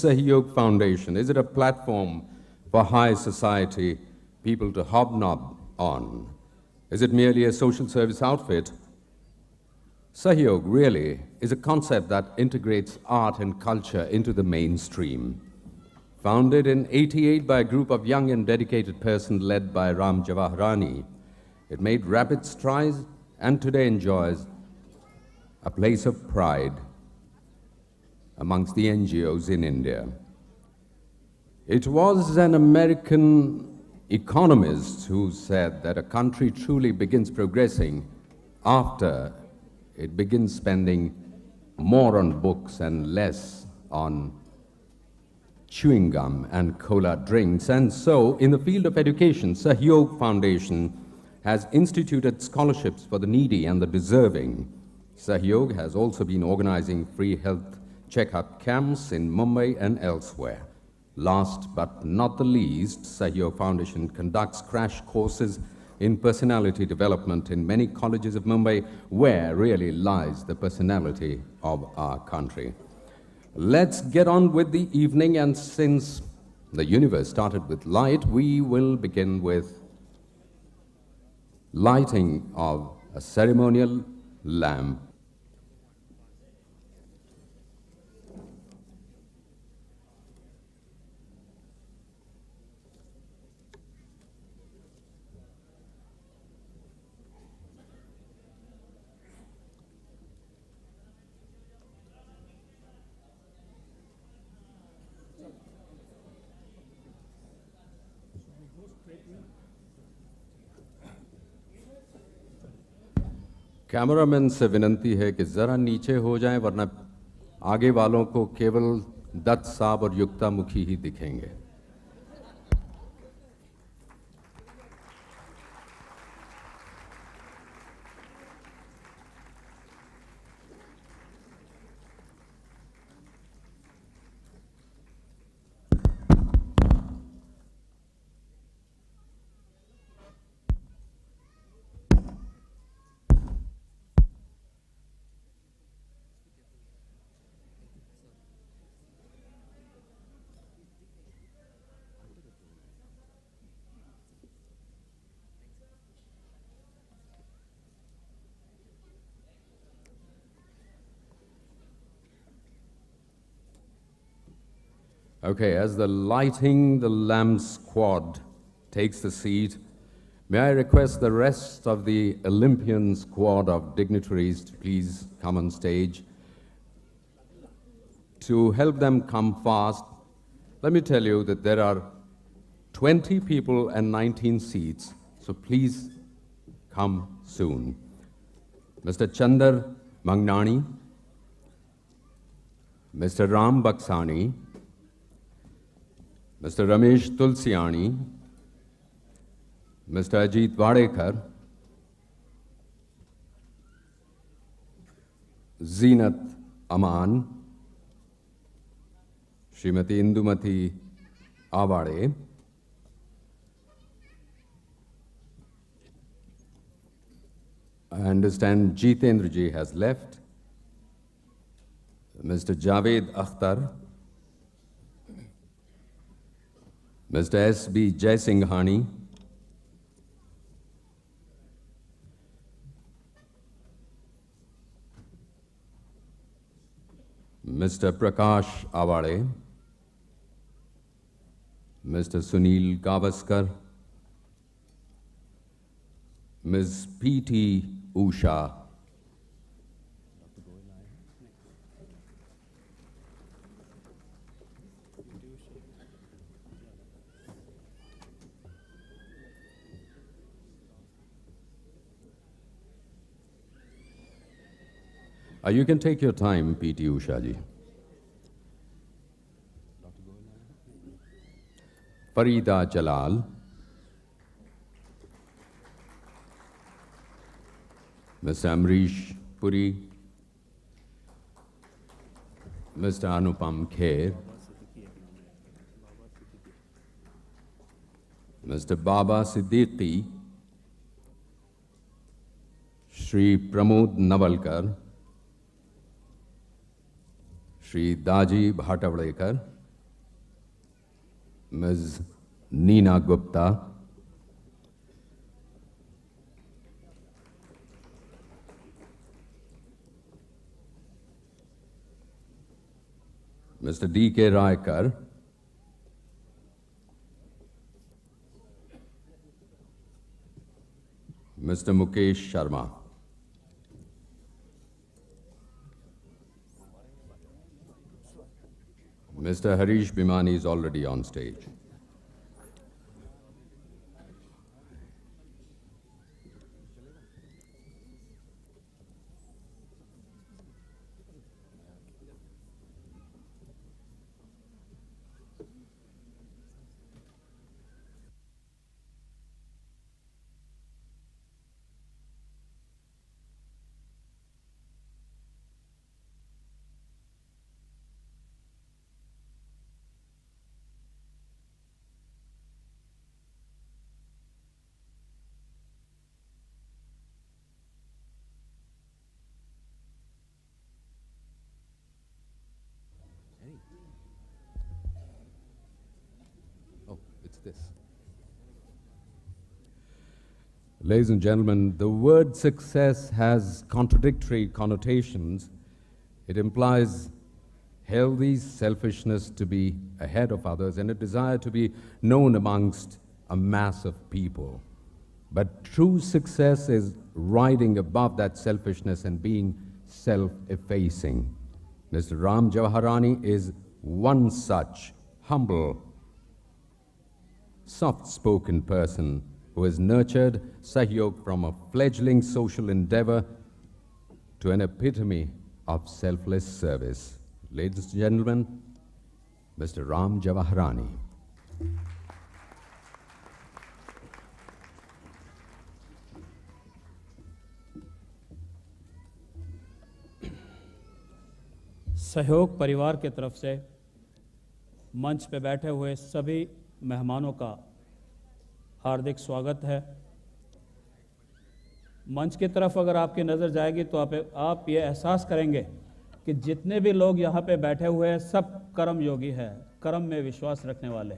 Sahyog Foundation? Is it a platform for high society people to hobnob on? Is it merely a social service outfit? Sahyog really is a concept that integrates art and culture into the mainstream. Founded in '88 by a group of young and dedicated persons led by Ram Jawaharlani, it made rapid strides and today enjoys a place of pride amongst the NGOs in India. It was an American economist who said that a country truly begins progressing after it begins spending more on books and less on chewing gum and cola drinks. And so, in the field of education, Sahyog Foundation has instituted scholarships for the needy and the deserving. Sahyog has also been organizing free health checkup camps in Mumbai and elsewhere. Last but not the least, Sahyog Foundation conducts crash courses in personality development in many colleges of Mumbai, where really lies the personality of our country. Let's get on with the evening, and since the universe started with light, we will begin with lighting of a ceremonial lamp. Cameraman से विनंती है कि ज़रा नीचे हो जाएं, वरना आगे वालों को केवल दत्त साहब और युक्ता मुखी ही दिखेंगे. Okay, as the lighting the lamp squad takes the seat, may I request the rest of the Olympian squad of dignitaries to please come on stage. To help them come fast, let me tell you that there are 20 people and 19 seats, so please come soon. Mr. Chandar Mangnani, Mr. Ram Baksani, Mr. Ramesh Tulsiani, Mr. Ajit Wadekar, Zeenat Aman, Srimati Indumati Awade, I understand Jitendra ji has left, Mr. Javed Akhtar, Mr. S.B. Jaisinghani, Mr. Prakash Awade, Mr. Sunil Gavaskar, Ms. P.T. Usha, you can take your time, P.T. Usha ji. Farida Jalal, Mr. Amrish Puri, Mr. Anupam Kher, Mr. Baba Siddiqui, Shri Pramod Navalkar, Shri Daji Bhattavadekar, Ms. Neena Gupta, Mr. D.K. Raikar, Mr. Mukesh Sharma. Mr. Harish Bhimani is already on stage. Oh, it's this. Ladies and gentlemen, the word success has contradictory connotations. It implies healthy selfishness to be ahead of others and a desire to be known amongst a mass of people. But true success is riding above that selfishness and being self-effacing. Mr. Ram Javaharani is one such humble, soft-spoken person who has nurtured Sahyog from a fledgling social endeavor to an epitome of selfless service. Ladies and gentlemen, Mr. Ram Javaharani. सहयोग परिवार के तरफ से मंच पे बैठे हुए सभी मेहमानों का हार्दिक स्वागत है। मंच की तरफ अगर आपकी नज़र जाएगी तो आप ये एहसास करेंगे कि जितने भी लोग यहाँ पे बैठे हुए हैं सब कर्म योगी है, कर्म में विश्वास रखने वाले।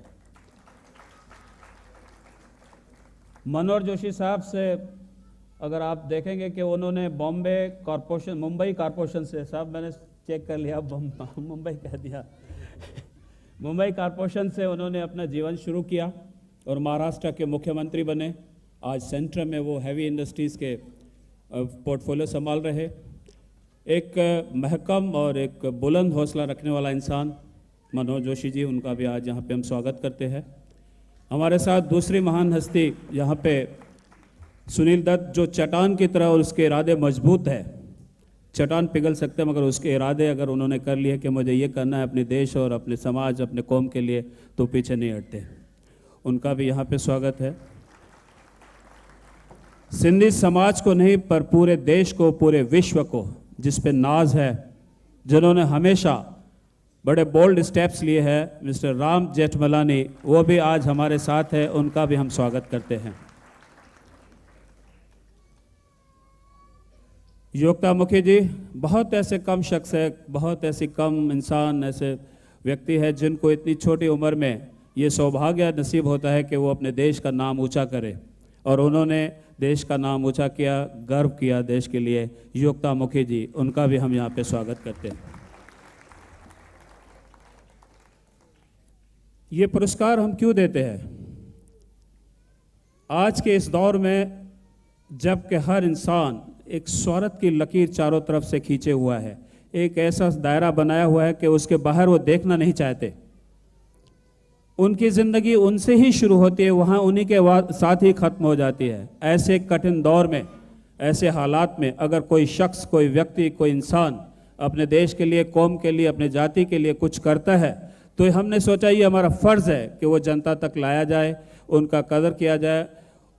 मनोहर जोशी साहब से अगर आप देखेंगे कि उन्होंने मुंबई कॉरपोरेशन से, साहब मैंने चेक कर लिया, मुंबई कह दिया मुंबई कॉरपोरेशन से उन्होंने अपना जीवन शुरू किया और महाराष्ट्र के मुख्यमंत्री बने। आज सेंटर में वो हैवी इंडस्ट्रीज़ के पोर्टफोलियो संभाल रहे। एक महकम और एक बुलंद हौसला रखने वाला इंसान मनोहर जोशी जी, उनका भी आज यहाँ पे हम स्वागत करते हैं। हमारे साथ दूसरी महान हस्ती यहाँ पे सुनील दत्त, जो चट्टान की तरह और उसके इरादे मजबूत है। चट्टान पिघल सकते हैं मगर उसके इरादे अगर उन्होंने कर लिए कि मुझे ये करना है अपने देश और अपने समाज, अपने कौम के लिए, तो पीछे नहीं हटते। उनका भी यहाँ पे स्वागत है। सिंधी समाज को नहीं पर पूरे देश को, पूरे विश्व को जिस पे नाज है, जिन्होंने हमेशा बड़े बोल्ड स्टेप्स लिए हैं, मिस्टर राम जेठमलानी, वो भी आज हमारे साथ है। उनका भी हम स्वागत करते हैं। योक्ता मुखी जी, बहुत ऐसे कम शख्स है, बहुत ऐसी कम इंसान, ऐसे व्यक्ति है जिनको इतनी छोटी उम्र में ये सौभाग्य नसीब होता है कि वो अपने देश का नाम ऊंचा करे, और उन्होंने देश का नाम ऊंचा किया, गर्व किया देश के लिए। योक्ता मुखी जी, उनका भी हम यहाँ पे स्वागत करते हैं। ये पुरस्कार हम क्यों देते हैं? आज के इस दौर में जबकि हर इंसान एक स्वार्थ की लकीर चारों तरफ से खींचे हुआ है, एक ऐसा दायरा बनाया हुआ है कि उसके बाहर वो देखना नहीं चाहते। उनकी ज़िंदगी उनसे ही शुरू होती है, वहाँ उन्हीं के साथ ही ख़त्म हो जाती है। ऐसे कठिन दौर में, ऐसे हालात में अगर कोई शख्स, कोई व्यक्ति, कोई इंसान अपने देश के लिए, कौम के लिए, अपने जाति के लिए कुछ करता है, तो हमने सोचा ये हमारा फ़र्ज़ है कि वो जनता तक लाया जाए, उनका कदर किया जाए,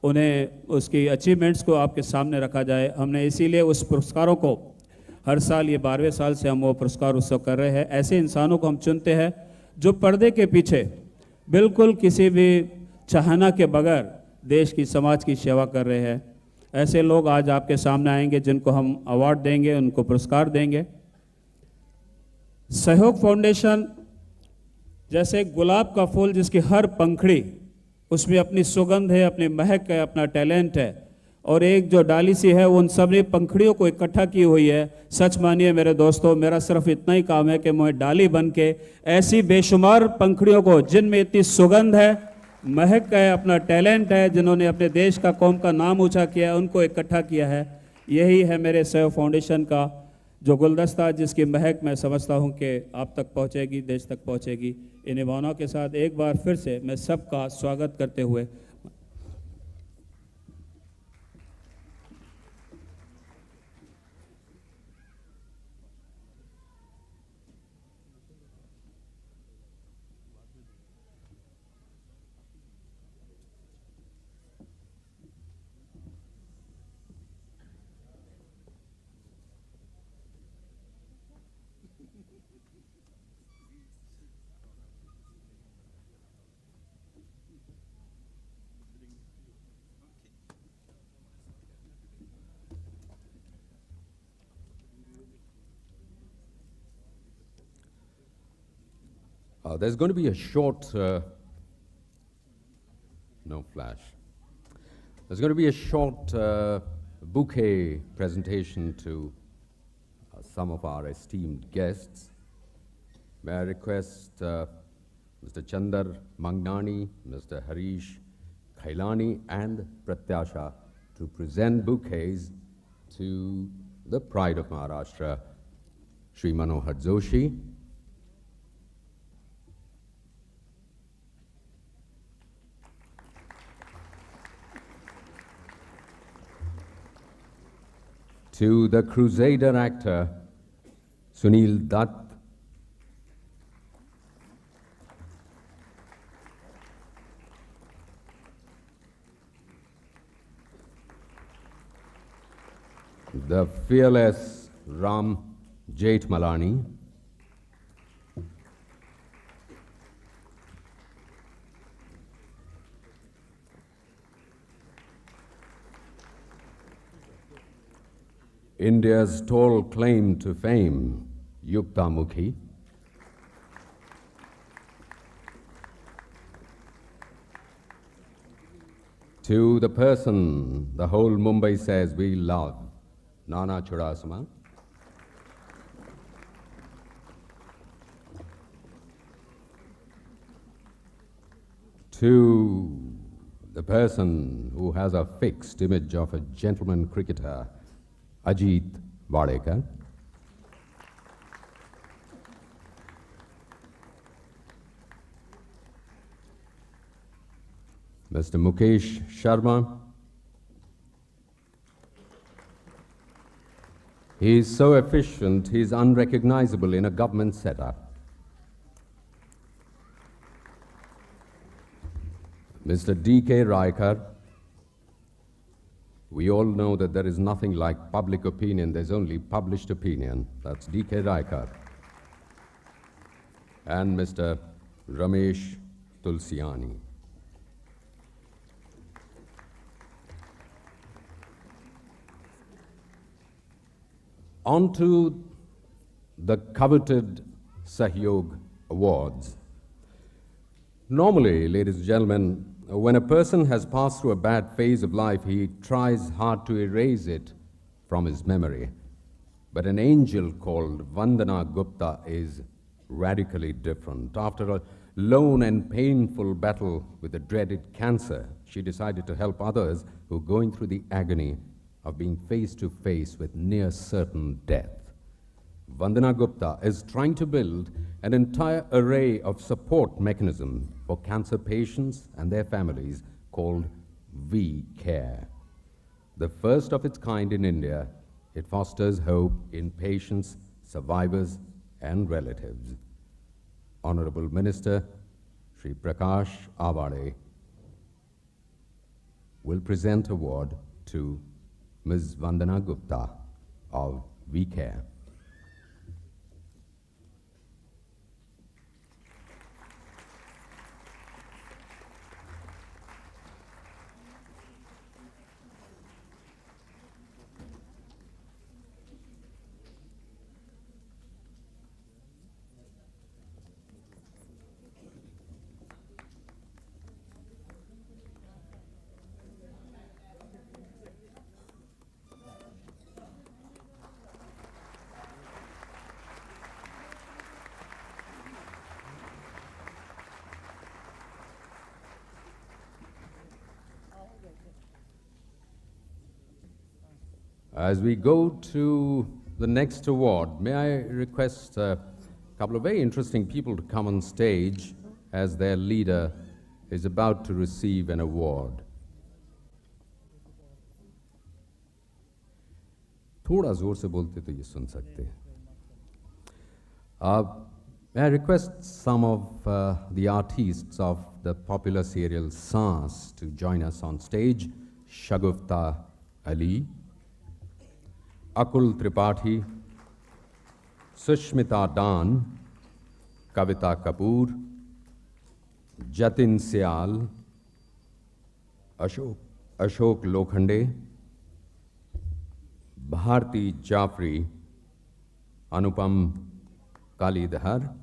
उन्हें उसकी अचीवमेंट्स को आपके सामने रखा जाए। हमने इसीलिए उस पुरस्कारों को हर साल ये 12वें साल से हम वो पुरस्कार उत्सव कर रहे हैं। ऐसे इंसानों को हम चुनते हैं जो पर्दे के पीछे बिल्कुल किसी भी चाहना के बगैर देश की, समाज की सेवा कर रहे हैं। ऐसे लोग आज आपके सामने आएंगे जिनको हम अवार्ड देंगे, उनको पुरस्कार देंगे। सहयोग फाउंडेशन जैसे गुलाब का फूल जिसकी हर पंखड़ी उसमें अपनी सुगंध है, अपनी महक है, अपना टैलेंट है, और एक जो डाली सी है वो उन सभी पंखड़ियों को इकट्ठा की हुई है। सच मानिए मेरे दोस्तों, मेरा सिर्फ इतना ही काम है कि मैं डाली बन के ऐसी बेशुमार पंखड़ियों को जिनमें इतनी सुगंध है, महक है, अपना टैलेंट है, जिन्होंने अपने देश का, कौम का नाम ऊंचा किया है, उनको इकट्ठा किया है। यही है मेरे सहयोग फाउंडेशन का जो गुलदस्ता, जिसकी महक मैं समझता हूं कि आप तक पहुंचेगी, देश तक पहुंचेगी। इन भावनाओं के साथ एक बार फिर से मैं सबका स्वागत करते हुए There's going to be a short, no flash. There's going to be a short bouquet presentation to some of our esteemed guests. May I request Mr. Chandar Mangnani, Mr. Harish Khailani, and Pratyasha to present bouquets to the pride of Maharashtra, Shri Manohar Joshi. To the Crusader actor, Sunil Dutt. The fearless Ram Jethmalani. India's tall claim to fame, Yukta Mukhi. To the person the whole Mumbai says we love, Nana Chudasama. To the person who has a fixed image of a gentleman cricketer, Ajit Wadekar. Mr. Mukesh Sharma. He is so efficient, he is unrecognizable in a government setup. Mr. D.K. Raikar. We all know that there is nothing like public opinion, there's only published opinion. That's D.K. Raikar. And Mr. Ramesh Tulsiani. On to the coveted Sahyog Awards. Normally, ladies and gentlemen, when a person has passed through a bad phase of life, he tries hard to erase it from his memory. But an angel called Vandana Gupta is radically different. After a lone and painful battle with the dreaded cancer, she decided to help others who are going through the agony of being face to face with near certain death. Vandana Gupta is trying to build an entire array of support mechanisms for cancer patients and their families called We Care. The first of its kind in India, it fosters hope in patients, survivors, and relatives. Honorable Minister Shri Prakash Avade will present award to Ms. Vandana Gupta of We Care. As we go to the next award, may I request a couple of very interesting people to come on stage as their leader is about to receive an award. थोड़ा जोर से बोलते तो ये सुन सकते. May I request some of the artists of the popular serial Saans to join us on stage. Shagufta Ali, Akul Tripathi, Sushmita Dan, Kavita Kapoor, Jatin Syal, Ashok Lokhande, Bharti Jafri, Anupam Kalidhar,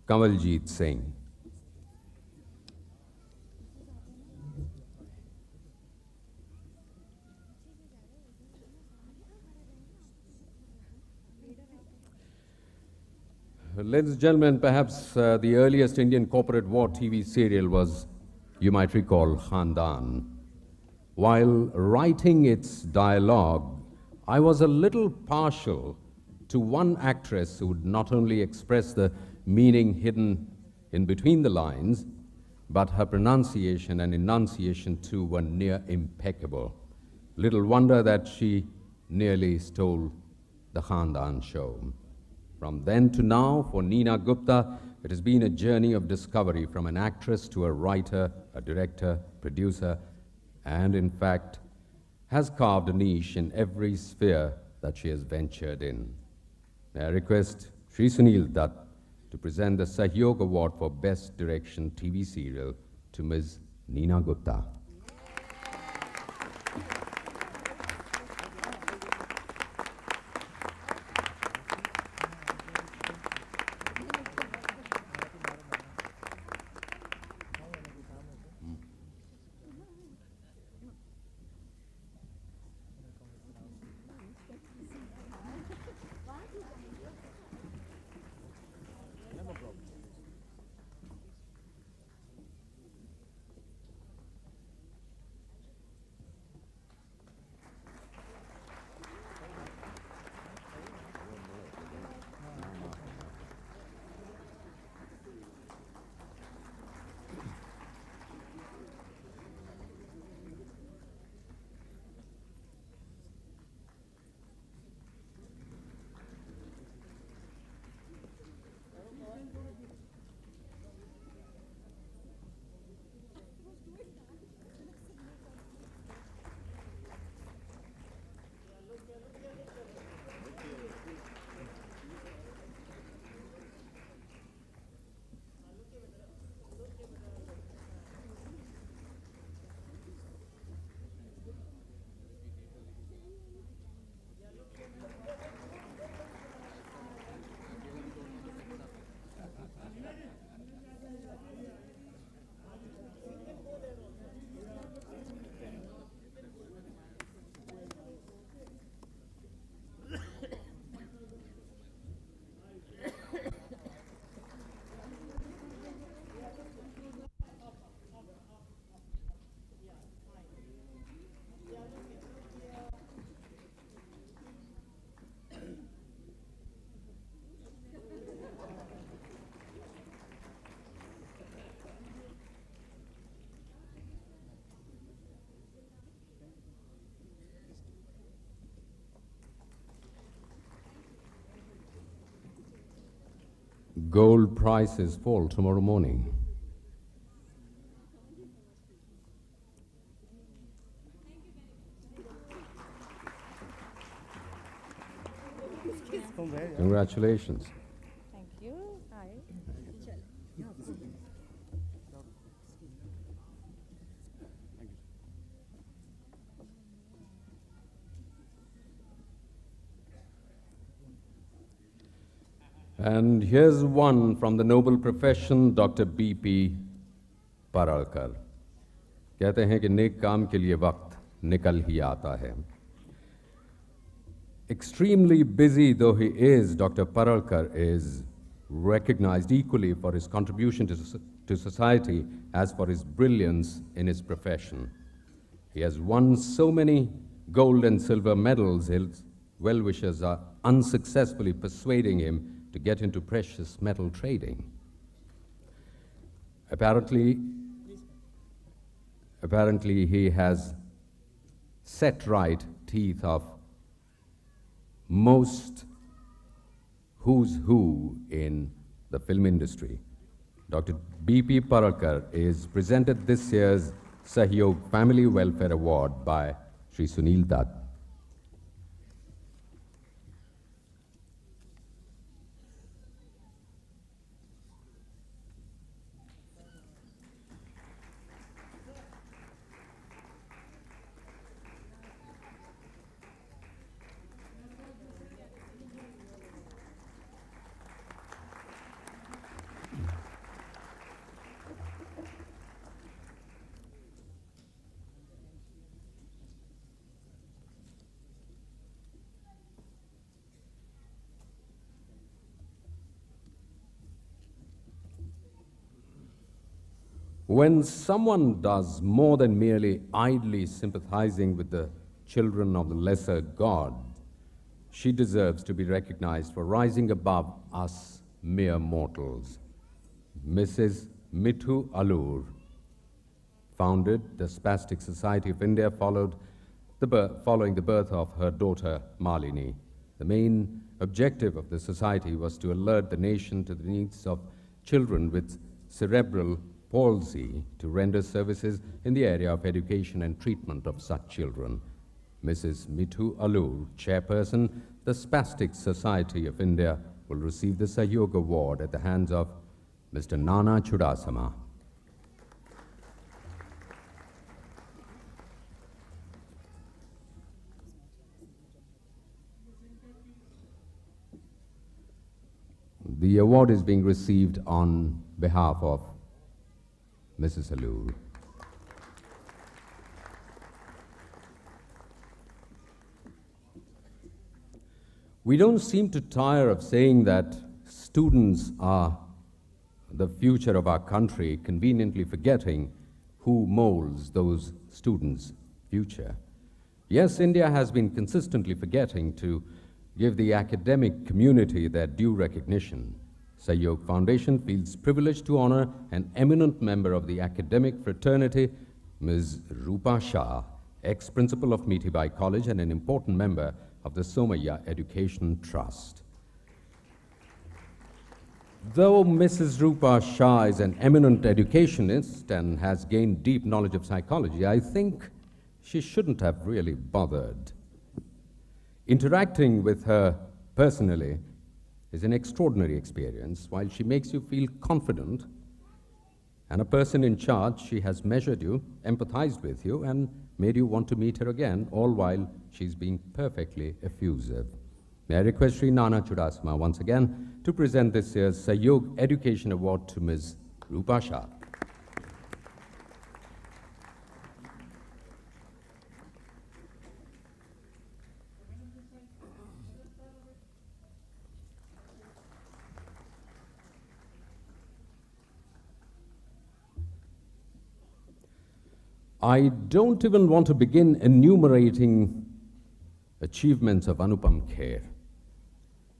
Kamaljeet Singh. Ladies and gentlemen, perhaps the earliest Indian corporate war TV serial was, you might recall, Khandan. While writing its dialogue, I was a little partial to one actress who would not only express the meaning hidden in between the lines, but her pronunciation and enunciation too were near impeccable. Little wonder that she nearly stole the Khandan show. From then to now, for Neena Gupta, it has been a journey of discovery from an actress to a writer, a director, producer, and in fact, has carved a niche in every sphere that she has ventured in. May I request Shri Sunil Dutt to present the Sahyog Award for Best Direction TV Serial to Ms. Neena Gupta. Gold prices fall tomorrow morning. Congratulations. Thank you. Hi. And here's one from the noble profession, Dr. B.P. Paralkar. कहते हैं कि नेक काम के लिए वक्त निकल ही आता है. Extremely busy though he is, Dr. Paralkar is recognized equally for his contribution to society as for his brilliance in his profession. He has won so many gold and silver medals, his well-wishers are unsuccessfully persuading him to get into precious metal trading. Apparently, he has set right teeth of most who's who in the film industry. Dr. B.P. Parakar is presented this year's Sahyog Family Welfare Award by Sri Sunil Dutt. When someone does more than merely idly sympathizing with the children of the lesser God, she deserves to be recognized for rising above us mere mortals. Mrs. Mithu Allur founded the Spastic Society of India following the birth of her daughter Malini. The main objective of the society was to alert the nation to the needs of children with cerebral palsy to render services in the area of education and treatment of such children. Mrs. Mithu Allur, chairperson, the Spastic Society of India, will receive the Sahyog Award at the hands of Mr. Nana Chudasama. The award is being received on behalf of Mrs. Allur. We don't seem to tire of saying that students are the future of our country, conveniently forgetting who molds those students' future. Yes, India has been consistently forgetting to give the academic community their due recognition. Sahyog Foundation feels privileged to honor an eminent member of the academic fraternity, Ms. Rupa Shah, ex-principal of Mithibai College and an important member of the Somaya Education Trust. Though Mrs. Rupa Shah is an eminent educationist and has gained deep knowledge of psychology, I think she shouldn't have really bothered. Interacting with her personally is an extraordinary experience. While she makes you feel confident and a person in charge, she has measured you, empathized with you, and made you want to meet her again, all while she's being perfectly effusive. May I request Sri Nana Chudasama once again to present this year's Sahyog Education Award to Ms. Rupa Shah. I don't even want to begin enumerating achievements of Anupam Kher.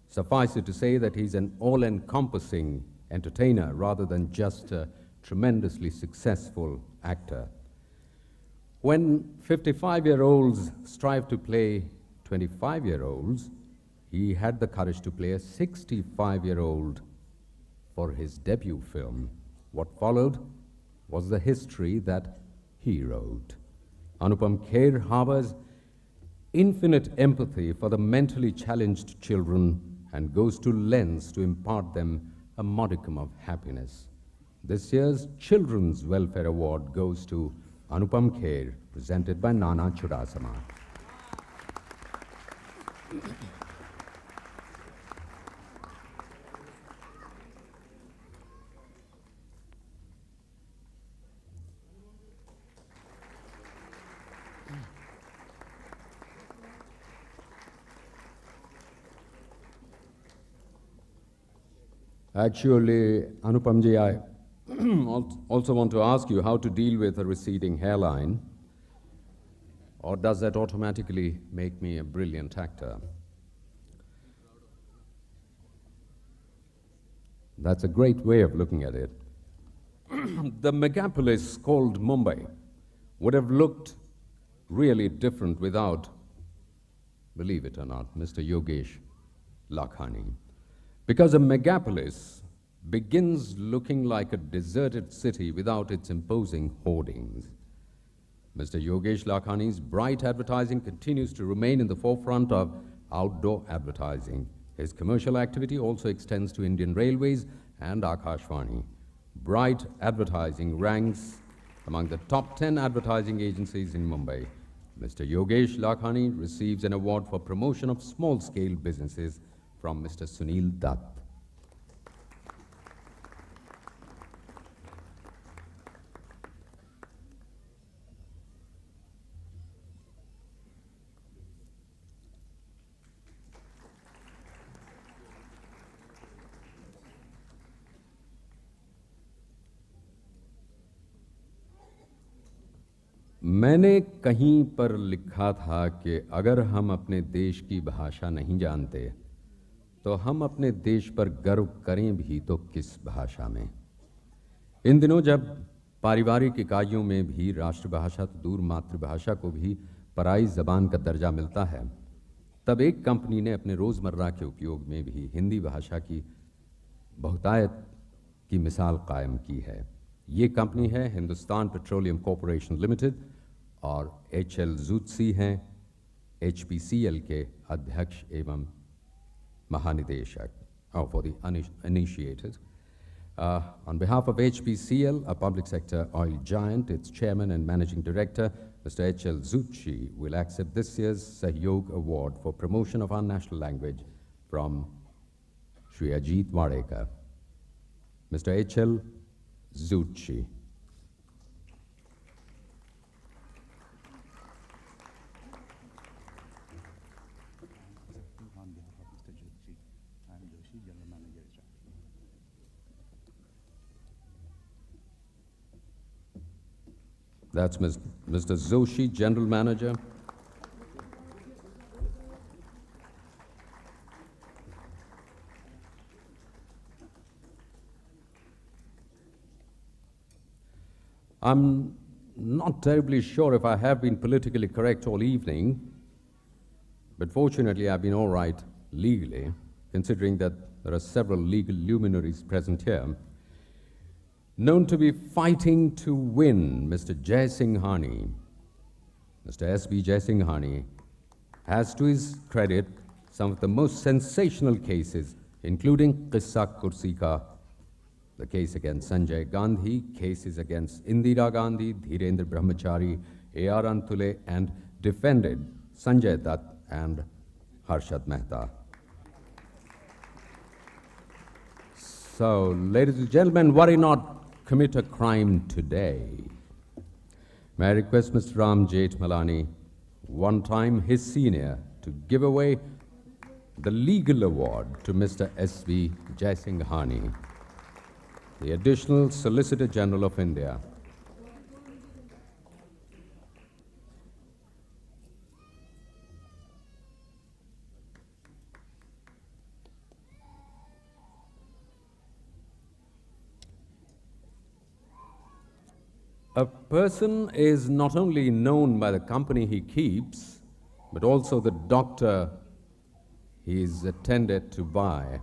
Suffice it to say that he's an all-encompassing entertainer rather than just a tremendously successful actor. When 55-year-olds strive to play 25-year-olds, he had the courage to play a 65-year-old for his debut film. What followed was the history that he wrote. Anupam Kher harbors infinite empathy for the mentally challenged children and goes to lengths to impart them a modicum of happiness. This year's Children's Welfare Award goes to Anupam Kher, presented by Nana Chudasama. Actually, Anupamji, I also want to ask you how to deal with a receding hairline. Or does that automatically make me a brilliant actor? That's a great way of looking at it. The megapolis called Mumbai would have looked really different without, believe it or not, Mr. Yogesh Lakhani. Because a megapolis begins looking like a deserted city without its imposing hoardings. Mr. Yogesh Lakhani's bright advertising continues to remain in the forefront of outdoor advertising. His commercial activity also extends to Indian Railways and Akashvani. Bright advertising ranks among the top 10 advertising agencies in Mumbai. Mr. Yogesh Lakhani receives an award for promotion of small-scale businesses from Mr. Sunil Dutt. मैंने कहीं पर लिखा था कि अगर हम अपने देश की भाषा नहीं जानते तो हम अपने देश पर गर्व करें भी तो किस भाषा में। इन दिनों जब पारिवारिक इकाइयों में भी राष्ट्रभाषा तो दूर मातृभाषा को भी पराई जबान का दर्जा मिलता है, तब एक कंपनी ने अपने रोज़मर्रा के उपयोग में भी हिंदी भाषा की बहुतायत की मिसाल कायम की है। ये कंपनी है हिंदुस्तान पेट्रोलियम कॉरपोरेशन लिमिटेड और HL Zutshi हैं HPCL के अध्यक्ष एवं महानिदेशक। For the uninitiated, on behalf of HPCL, a public sector oil giant, its chairman and managing director, Mr. HL Zutshi, will accept this year's Sahyog Award for promotion of our national language from Shri Ajit Wadekar. Mr. HL Zutshi. On behalf of Mr. Joshi, I am Joshi, General Manager. That's Mr. Joshi, General Manager. I'm not terribly sure if I have been politically correct all evening, but fortunately I've been all right legally, considering that there are several legal luminaries present here. Known to be fighting to win, Mr. Jai Singhani, Mr. S.B. Jai Singhani, has to his credit some of the most sensational cases, including Qissa Kursi Ka, the case against Sanjay Gandhi, cases against Indira Gandhi, Dhirendra Brahmachari, A.R. Antule, and defended Sanjay Dutt and Harshad Mehta. So, ladies and gentlemen, worry not, commit a crime today. May I request Mr. Ram Jethmalani, one time his senior, to give away the legal award to Mr. S.V. Jai Singhani, the Additional Solicitor General of India. A person is not only known by the company he keeps, but also the doctor he is attended to by.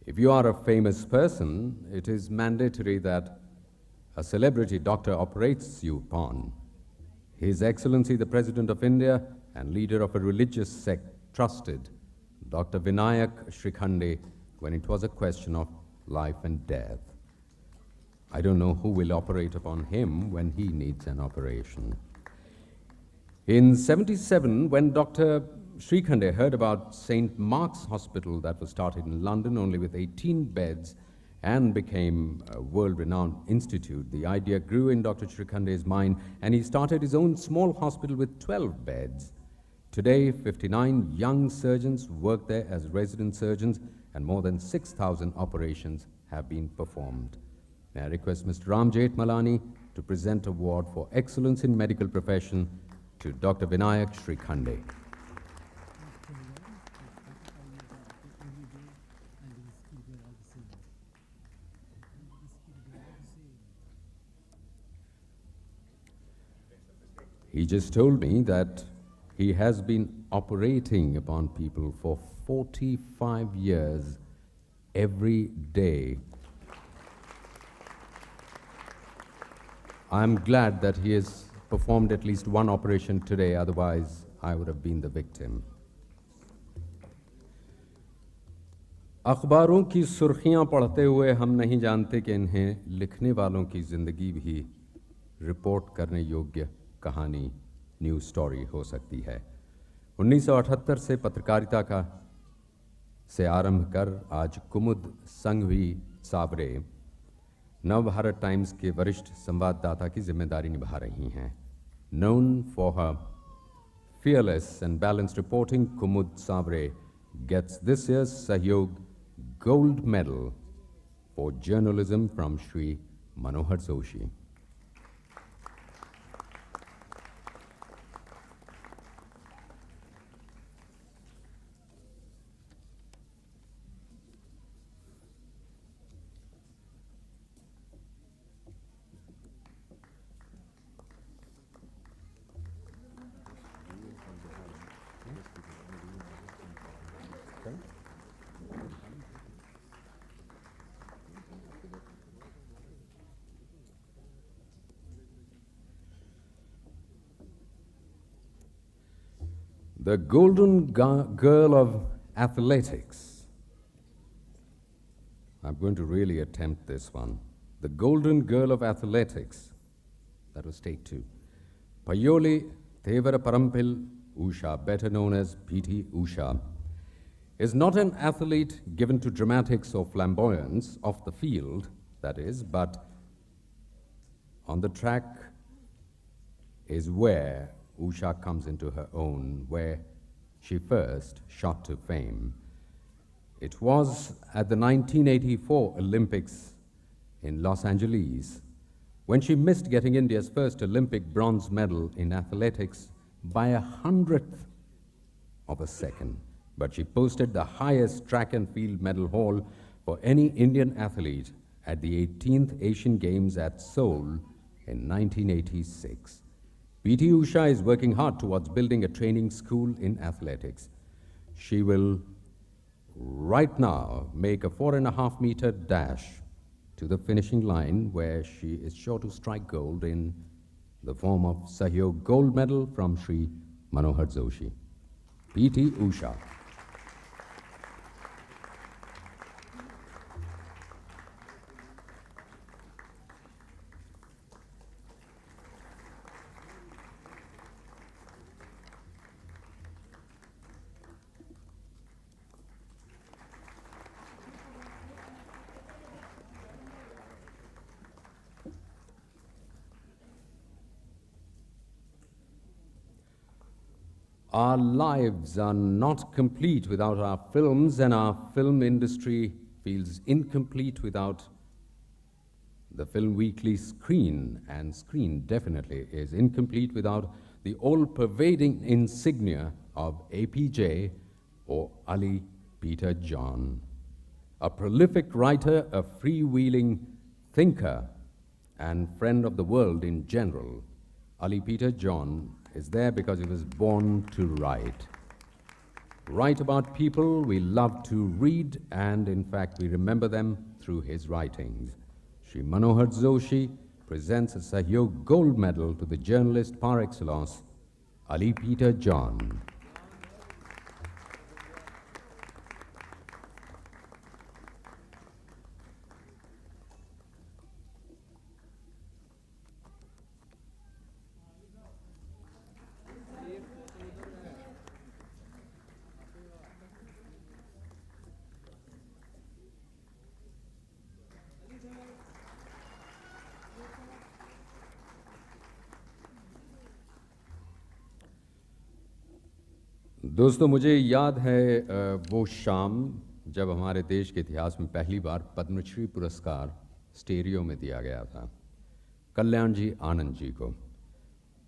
If you are a famous person, it is mandatory that a celebrity doctor operates you upon. His Excellency the President of India and leader of a religious sect trusted Dr. Vinayak Shrikhande when it was a question of life and death. I don't know who will operate upon him when he needs an operation. In 77, when Dr. Shrikhande heard about St. Mark's Hospital that was started in London only with 18 beds and became a world-renowned institute, the idea grew in Dr. Shrikhande's mind and he started his own small hospital with 12 beds. Today, 59 young surgeons work there as resident surgeons and more than 6,000 operations have been performed. May I request Mr. Ram Jethmalani to present award for excellence in medical profession to Dr. Vinayak Srikhande. He just told me that he has been operating upon people for 45 years every day. I'm glad that he has performed at least one operation today, otherwise I would have been the victim. अखबारों की सुर्खियां पढ़ते हुए हम नहीं जानते कि इन्हें लिखने वालों की ज़िंदगी भी रिपोर्ट करने योग्य कहानी न्यूज़ स्टोरी हो सकती है। 1978 से पत्रकारिता का से आरंभ कर आज कुमुद संघवी साबरे नवभारत टाइम्स के वरिष्ठ संवाददाता की जिम्मेदारी निभा रही हैं। Known for her fearless and balanced reporting, Kumud Sabre gets this year's Sahyog Gold Medal for journalism from Shri Manohar Joshi. The golden girl of athletics. I'm going to really attempt this one. The golden girl of athletics. That was take two. Payoli Thevara Parampil Usha, better known as P.T. Usha, is not an athlete given to dramatics or flamboyance off the field, that is, but on the track is where Usha comes into her own, where she first shot to fame. It was at the 1984 Olympics in Los Angeles when she missed getting India's first Olympic bronze medal in athletics by 100th of a second. But she posted the highest track and field medal haul for any Indian athlete at the 18th Asian Games at Seoul in 1986. P.T. Usha is working hard towards building a training school in athletics. She will right now make a 4.5 meter dash to the finishing line where she is sure to strike gold in the form of Sahyog Gold Medal from Shri Manohar Joshi. P.T. Usha. Our lives are not complete without our films, and our film industry feels incomplete without the Film Weekly screen, and screen definitely is incomplete without the all-pervading insignia of APJ or Ali Peter John. A prolific writer, a freewheeling thinker, and friend of the world in general, Ali Peter John is there because he was born to write. Write about people we love to read, and in fact we remember them through his writings. Shri Manohar Joshi presents a Sahyog Gold Medal to the journalist par excellence, Ali Peter John. दोस्तों, मुझे याद है वो शाम जब हमारे देश के इतिहास में पहली बार पद्मश्री पुरस्कार स्टेरियो में दिया गया था कल्याण जी आनंद जी को।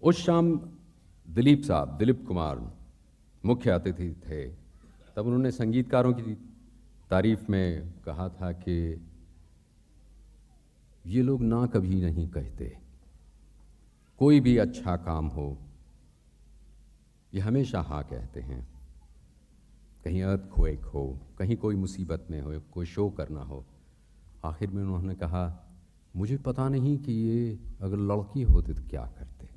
उस शाम दिलीप साहब, दिलीप कुमार मुख्य अतिथि थे, तब उन्होंने संगीतकारों की तारीफ में कहा था कि ये लोग ना कभी नहीं कहते, कोई भी अच्छा काम हो ये हमेशा हाँ कहते हैं। कहीं अर्थक्वेक हो, कहीं कोई मुसीबत में हो, कोई शो करना हो, आखिर में उन्होंने कहा मुझे पता नहीं कि ये अगर लड़की होती तो क्या करते।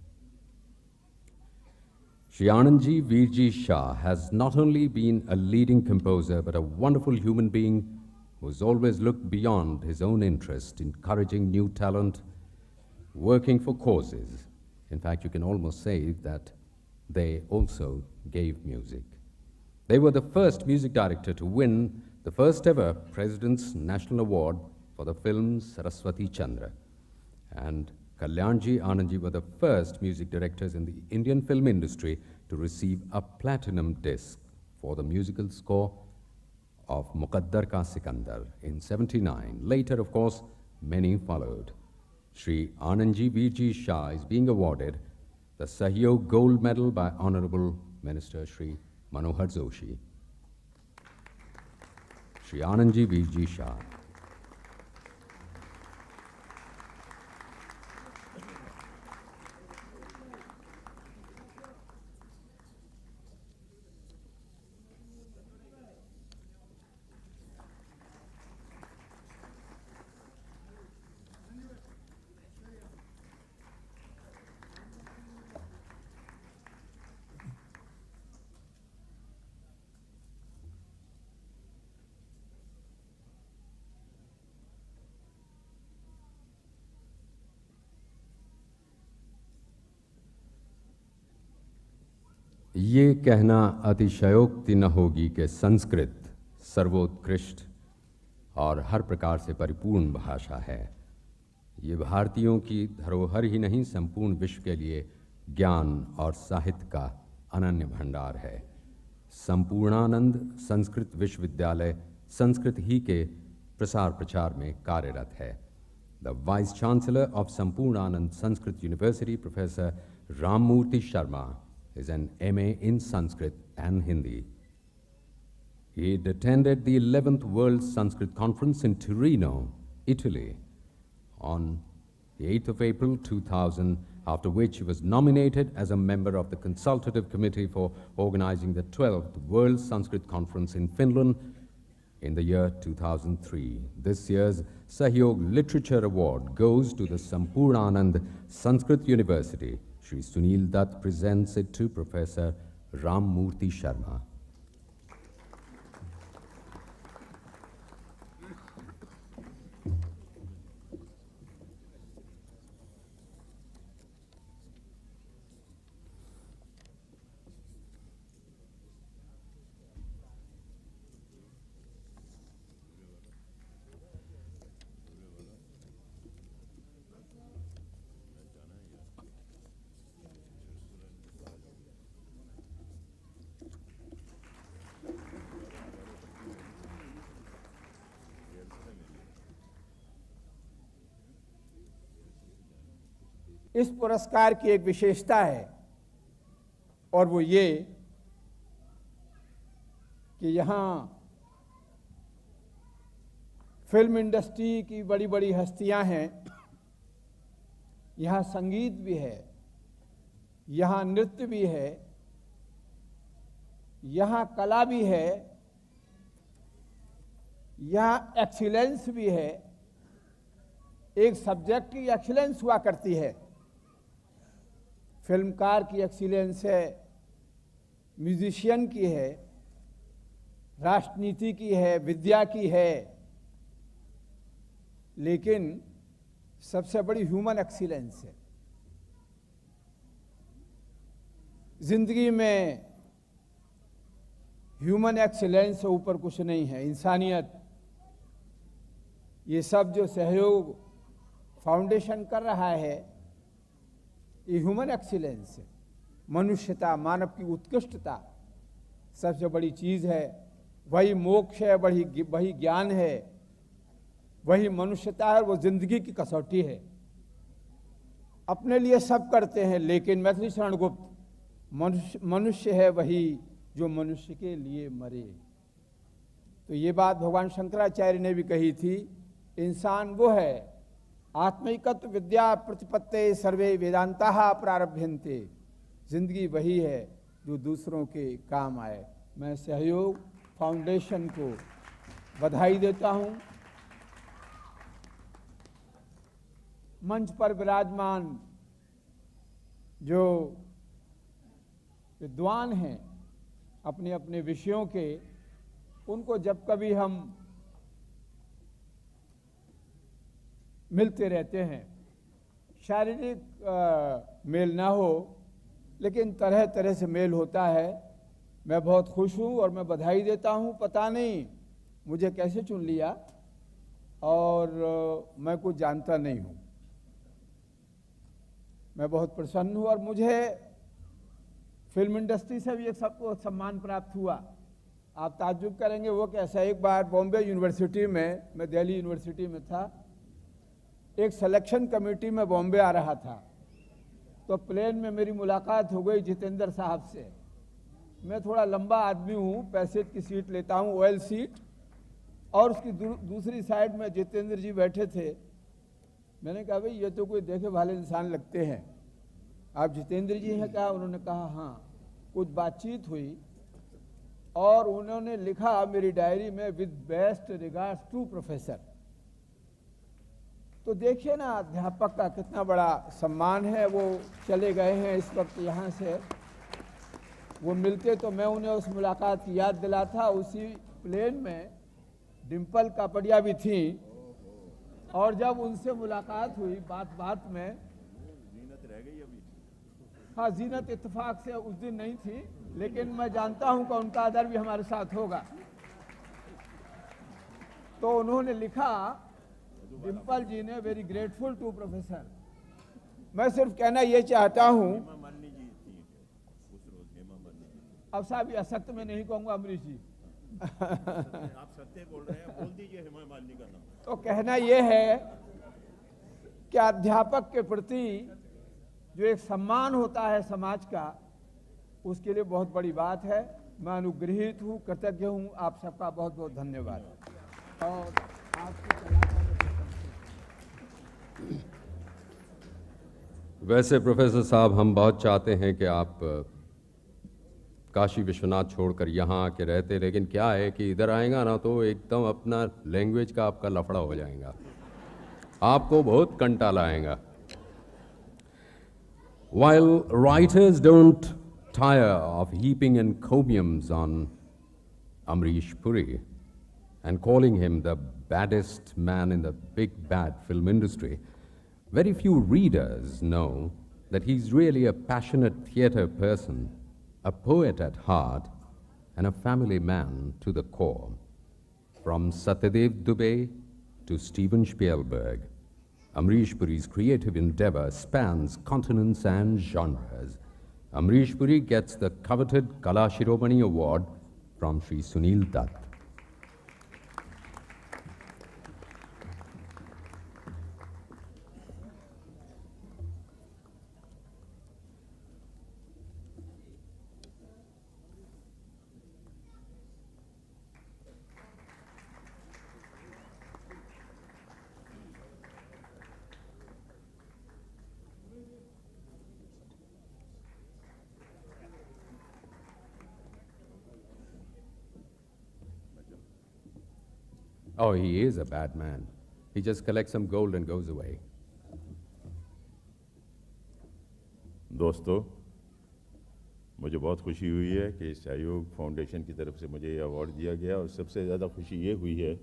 Shri Anandji Veerji Shah has not only been a leading composer but a wonderful human being who's always looked beyond his own interest, encouraging new talent, working for causes. In fact, you can almost say that they also gave music. They were the first music director to win the first ever President's National Award for the film Saraswati Chandra. And Kalyanji Anandji were the first music directors in the Indian film industry to receive a platinum disc for the musical score of Muqaddar Ka Sikandar in '79. Later, of course, many followed. Shri Anandji Veerji Shah is being awarded the Sahyog Gold Medal by Honorable Minister Shri Manohar Joshi. Shri Anandji Veerji Shah. ये कहना अतिशयोक्ति न होगी कि संस्कृत सर्वोत्कृष्ट और हर प्रकार से परिपूर्ण भाषा है। ये भारतीयों की धरोहर ही नहीं, संपूर्ण विश्व के लिए ज्ञान और साहित्य का अनन्य भंडार है। संपूर्णानंद संस्कृत विश्वविद्यालय संस्कृत ही के प्रसार प्रचार में कार्यरत है। The vice chancellor of Sampurnanand Sanskrit University, professor Rammurti Sharma, is an MA in Sanskrit and Hindi. He had attended the 11th World Sanskrit Conference in Torino, Italy, on the 8th of April 2000, after which he was nominated as a member of the Consultative Committee for organizing the 12th World Sanskrit Conference in Finland in the year 2003. This year's Sahyog Literature Award goes to the Sampurnanand Sanskrit University. Shri Sunil Dutt presents it to Professor Ram Murthy Sharma. इस पुरस्कार की एक विशेषता है और वो ये कि यहाँ फिल्म इंडस्ट्री की बड़ी बड़ी हस्तियां हैं, यहाँ संगीत भी है, यहाँ नृत्य भी है, यहाँ कला भी है, यहाँ एक्सीलेंस भी है। एक सब्जेक्ट की एक्सीलेंस हुआ करती है, फिल्मकार की एक्सीलेंस है, म्यूजिशियन की है, राष्ट्रनीति की है, विद्या की है, लेकिन सबसे बड़ी ह्यूमन एक्सीलेंस है। जिंदगी में ह्यूमन एक्सीलेंस से ऊपर कुछ नहीं है। इंसानियत, ये सब जो सहयोग फाउंडेशन कर रहा है, ये ह्यूमन एक्सीलेंस है। मनुष्यता, मानव की उत्कृष्टता सबसे बड़ी चीज है। वही मोक्ष है, वही ज्ञान है, वही मनुष्यता है, वो जिंदगी की कसौटी है। अपने लिए सब करते हैं, लेकिन मैथिली शरण गुप्त मनुष्य है वही जो मनुष्य के लिए मरे। तो ये बात भगवान शंकराचार्य ने भी कही थी, इंसान वो है आत्मैकत्व विद्या प्रतिपत्ते सर्वे वेदांता प्रारभ्यन्ते, जिंदगी वही है जो दूसरों के काम आए। मैं सहयोग फाउंडेशन को बधाई देता हूँ। मंच पर विराजमान जो विद्वान हैं अपने अपने विषयों के, उनको जब कभी हम मिलते रहते हैं, शारीरिक मेल ना हो लेकिन तरह तरह से मेल होता है। मैं बहुत खुश हूँ और मैं बधाई देता हूँ। पता नहीं मुझे कैसे चुन लिया और मैं कुछ जानता नहीं हूँ। मैं बहुत प्रसन्न हूँ और मुझे फिल्म इंडस्ट्री से भी एक सबको सम्मान प्राप्त हुआ। आप ताज्जुब करेंगे वो कैसा। एक बार बॉम्बे यूनिवर्सिटी में, मैं दिल्ली यूनिवर्सिटी में था, एक सिलेक्शन कमेटी में बॉम्बे आ रहा था, तो प्लेन में मेरी मुलाकात हो गई जितेंद्र साहब से। मैं थोड़ा लंबा आदमी हूँ, पैसेज की सीट लेता हूँ, ऑयल सीट, और उसकी दूसरी साइड में जितेंद्र जी बैठे थे। मैंने कहा भाई ये तो कोई देखे भाले इंसान लगते हैं, आप जितेंद्र जी हैं क्या? उन्होंने कहा हाँ। कुछ बातचीत हुई और उन्होंने लिखा मेरी डायरी में, with best regards to professor. तो देखिए ना अध्यापक का कितना बड़ा सम्मान है। वो चले गए हैं इस वक्त यहाँ से। वो मिलते तो मैं उन्हें उस मुलाकात की याद दिलाता। उसी प्लेन में डिम्पल कापड़िया भी थी और जब उनसे मुलाकात हुई बात बात में, जीनत रह गई अभी। हाँ, जीनत इत्तेफाक से उस दिन नहीं थी, लेकिन मैं जानता हूं कि उनका आदर भी हमारे साथ होगा। तो उन्होंने लिखा, डिम्पल जी ने, वेरी ग्रेटफुल टू प्रोफेसर। मैं सिर्फ कहना ये चाहता हूं, अब साहब असत्य में नहीं कहूंगा अमरीश जी। आप सत्य बोल रहे हैं, बोल दीजिए हेमा मालिनी का नाम। तो कहना यह है कि अध्यापक के प्रति जो एक सम्मान होता है समाज का, उसके लिए बहुत बड़ी बात है। मैं अनुग्रहित हूँ, कृतज्ञ हूँ। आप सबका बहुत बहुत धन्यवाद। और आपकी वैसे प्रोफेसर साहब, हम बहुत चाहते हैं कि आप काशी विश्वनाथ छोड़कर यहाँ आके रहते, लेकिन क्या है कि इधर आएगा ना तो एकदम अपना लैंग्वेज का आपका लफड़ा हो जाएगा, आपको बहुत कंटाला आएगा। While writers don't tire of heaping encomiums on Amrish Puri and calling him the baddest man in the big bad film industry, very few readers know that he's really a passionate theatre person, a poet at heart, and a family man to the core. From Satyadev Dubey to Steven Spielberg, Amrish Puri's creative endeavor spans continents and genres. Amrish Puri gets the coveted Kala Shiromani Award from Sri Sunil Dutt. Oh, he is a bad man. He just collects some gold and goes away. दोस्तों, मुझे बहुत खुशी हुई है कि सहयोग foundation की तरफ से मुझे ये अवार्ड दिया गया, और सबसे ज़्यादा खुशी ये हुई है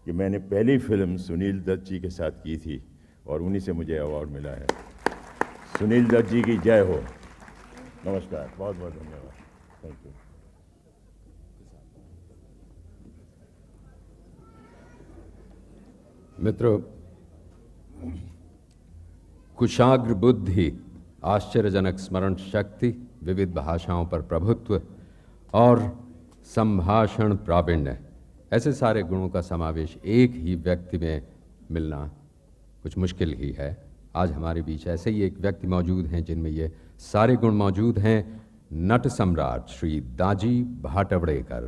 कि मैंने पहली फिल्म सुनील दत्त जी के साथ की थी और उन्हीं से मुझे अवार्ड मिला है। सुनील दत्त जी की जय हो। नमस्कार, बहुत बहुत धन्यवाद। Thank you. मित्रों, कुशाग्र बुद्धि, आश्चर्यजनक स्मरण शक्ति, विविध भाषाओं पर प्रभुत्व और संभाषण प्रावीण्य, ऐसे सारे गुणों का समावेश एक ही व्यक्ति में मिलना कुछ मुश्किल ही है। आज हमारे बीच ऐसे ही एक व्यक्ति मौजूद हैं जिनमें ये सारे गुण मौजूद हैं। नट सम्राट श्री दाजी भाटवड़ेकर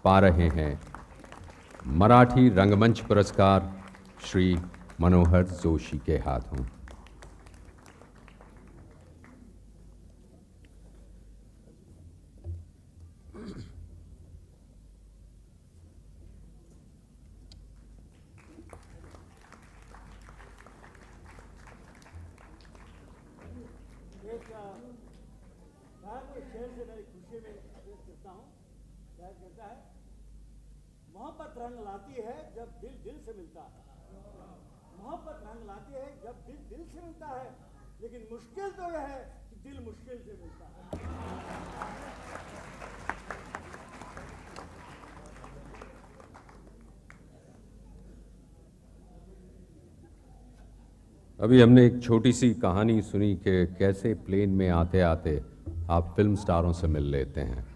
पा रहे हैं मराठी रंगमंच पुरस्कार श्री मनोहर जोशी के हाथों। मोहब्बत रंग लाती है जब दिल दिल से मिलता है। मोहब्बत रंग लाती है जब दिल दिल से मिलता है, लेकिन मुश्किल तो यह है कि दिल मुश्किल से मिलता है। अभी हमने एक छोटी सी कहानी सुनी कि कैसे प्लेन में आते आते आप फिल्म स्टारों से मिल लेते हैं।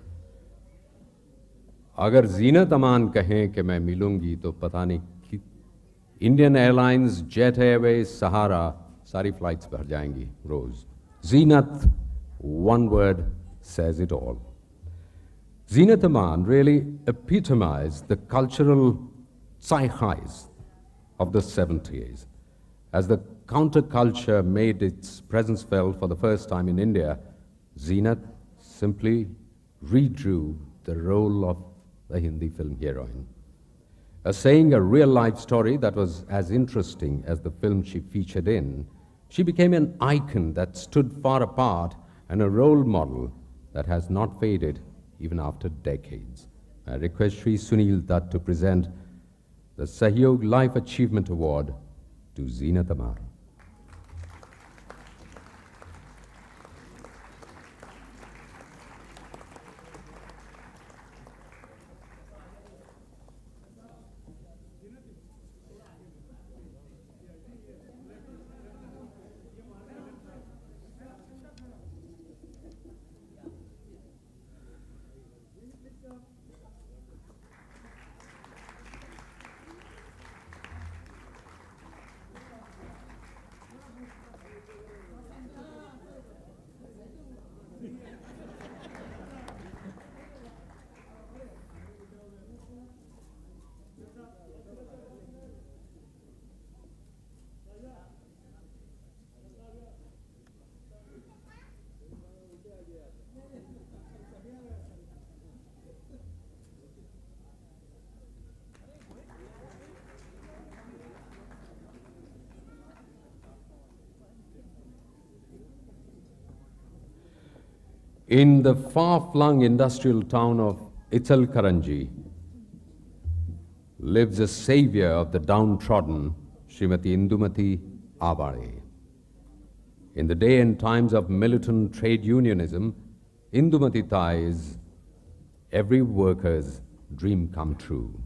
अगर जीनत अमान कहें कि मैं मिलूंगी तो पता नहीं कि इंडियन एयरलाइंस, जेट एयरवेज, सहारा सारी फ्लाइट्स भर जाएंगी रोज। जीनत, one word says it all. Zeenat Aman really epitomized the cultural zeitgeist of the 70s. As the counterculture made its presence felt for the first time in India, Zeenat simply redrew the role of the Hindi film heroine, saying a real-life story that was as interesting as the film she featured in. She became an icon that stood far apart and a role model that has not faded even after decades. I request Shri Sunil Dutt to present the Sahyog Life Achievement Award to Zeenat Aman. In the far-flung industrial town of Ichalkaranji lives a savior of the downtrodden, Srimati Indumati Abare. In the day and times of militant trade unionism, Indumati Thai is every worker's dream come true.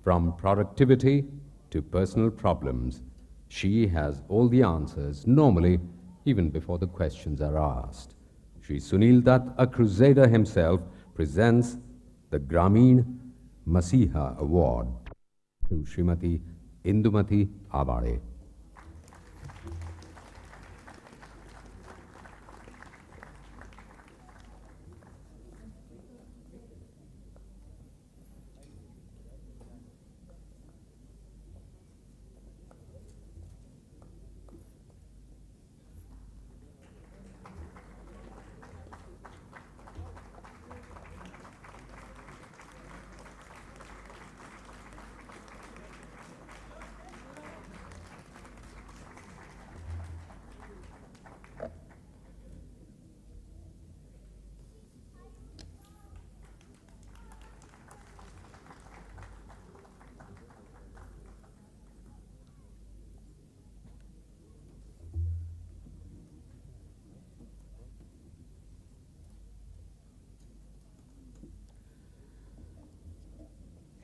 From productivity to personal problems, she has all the answers, normally even before the questions are asked. Shri Sunil Dutt, a crusader himself, presents the Grameen Masiha Award to Srimati Indumati Abare.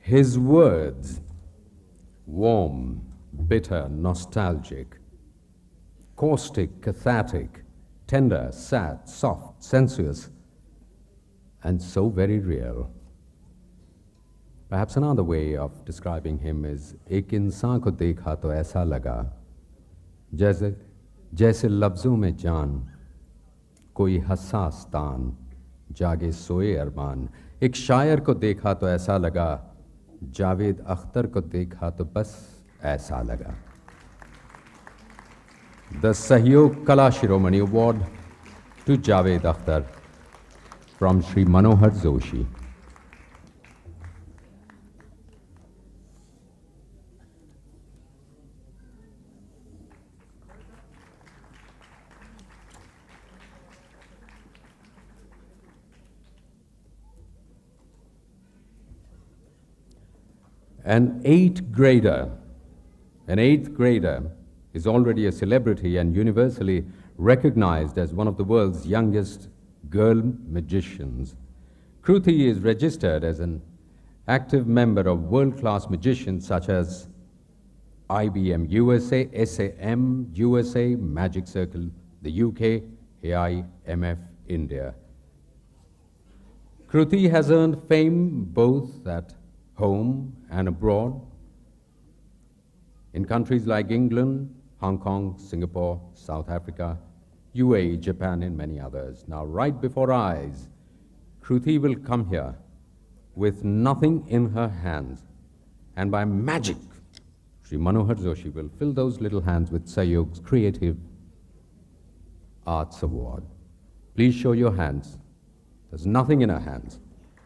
His words, warm, bitter, nostalgic, caustic, cathartic, tender, sad, soft, sensuous, and so very real. Perhaps another way of describing him is एक इंसान को देखा तो ऐसा लगा जैसे लफ्ज़ों में जान कोई हसास तान, जागे सोए अरमान। एक शायर को देखा तो ऐसा लगा, जावेद अख्तर को देखा तो बस ऐसा लगा। The Sahyog Kala Shiromani Award to Javed Akhtar from Sri Manohar Joshi. An eighth grader is already a celebrity and universally recognized as one of the world's youngest girl magicians. Kruti is registered as an active member of world-class magicians such as IBM USA, SAM USA, Magic Circle, the UK, AIMF India. Kruti has earned fame both at home and abroad, in countries like England, Hong Kong, Singapore, South Africa, UAE, Japan, and many others. Now, right before our eyes, Kruti will come here with nothing in her hands, and by magic, Sri Manohar Joshi will fill those little hands with Sahyog's Creative Arts Award. Please show your hands. There's nothing in her hands.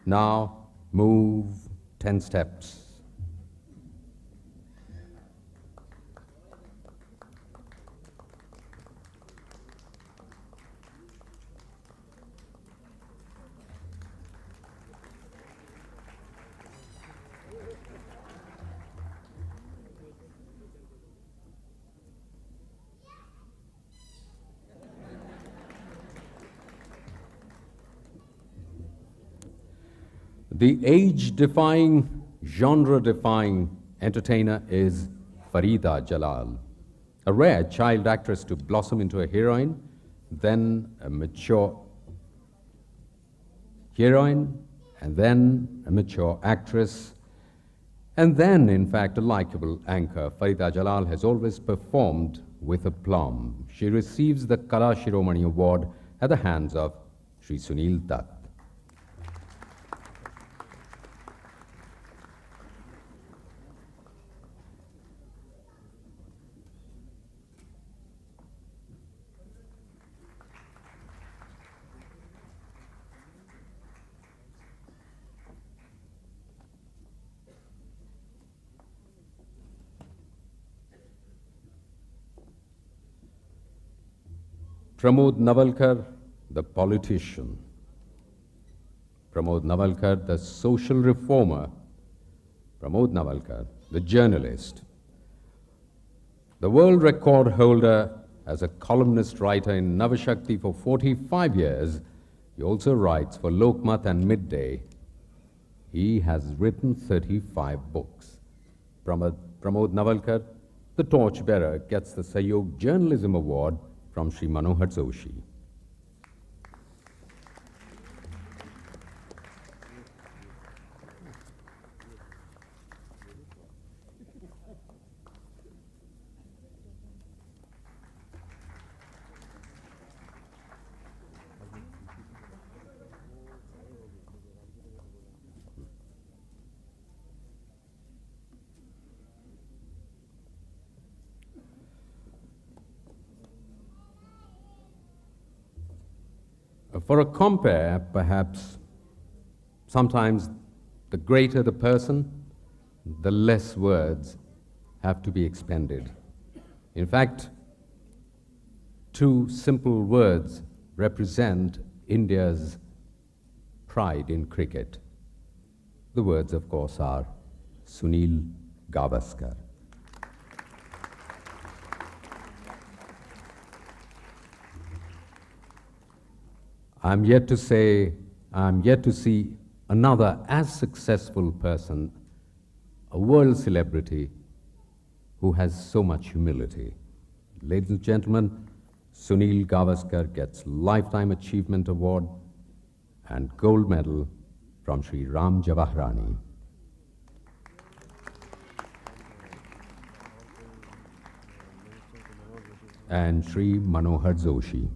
Now, move 10 steps. The age-defying, genre-defying entertainer is Farida Jalal, a rare child actress to blossom into a heroine, then a mature heroine, and then a mature actress, and then, in fact, a likable anchor. Farida Jalal has always performed with aplomb. She receives the Kala Shiromani Award at the hands of Sri Sunil Dutt. Pramod Navalkar, the politician. Pramod Navalkar, the social reformer. Pramod Navalkar, the journalist. The world record holder as a columnist writer in Navashakti for 45 years. He also writes for Lokmat and Midday. He has written 35 books. Pramod Navalkar, the torchbearer, gets the Sahyog Journalism Award from Sri Manohar Joshi. For a compare, perhaps, sometimes the greater the person, the less words have to be expended. In fact, two simple words represent India's pride in cricket. The words, of course, are Sunil Gavaskar. I'm yet to see another as successful person, a world celebrity, who has so much humility. Ladies and gentlemen, Sunil Gavaskar gets Lifetime Achievement Award and Gold Medal from Sri Ram Javaharani. And Sri Manohar Joshi.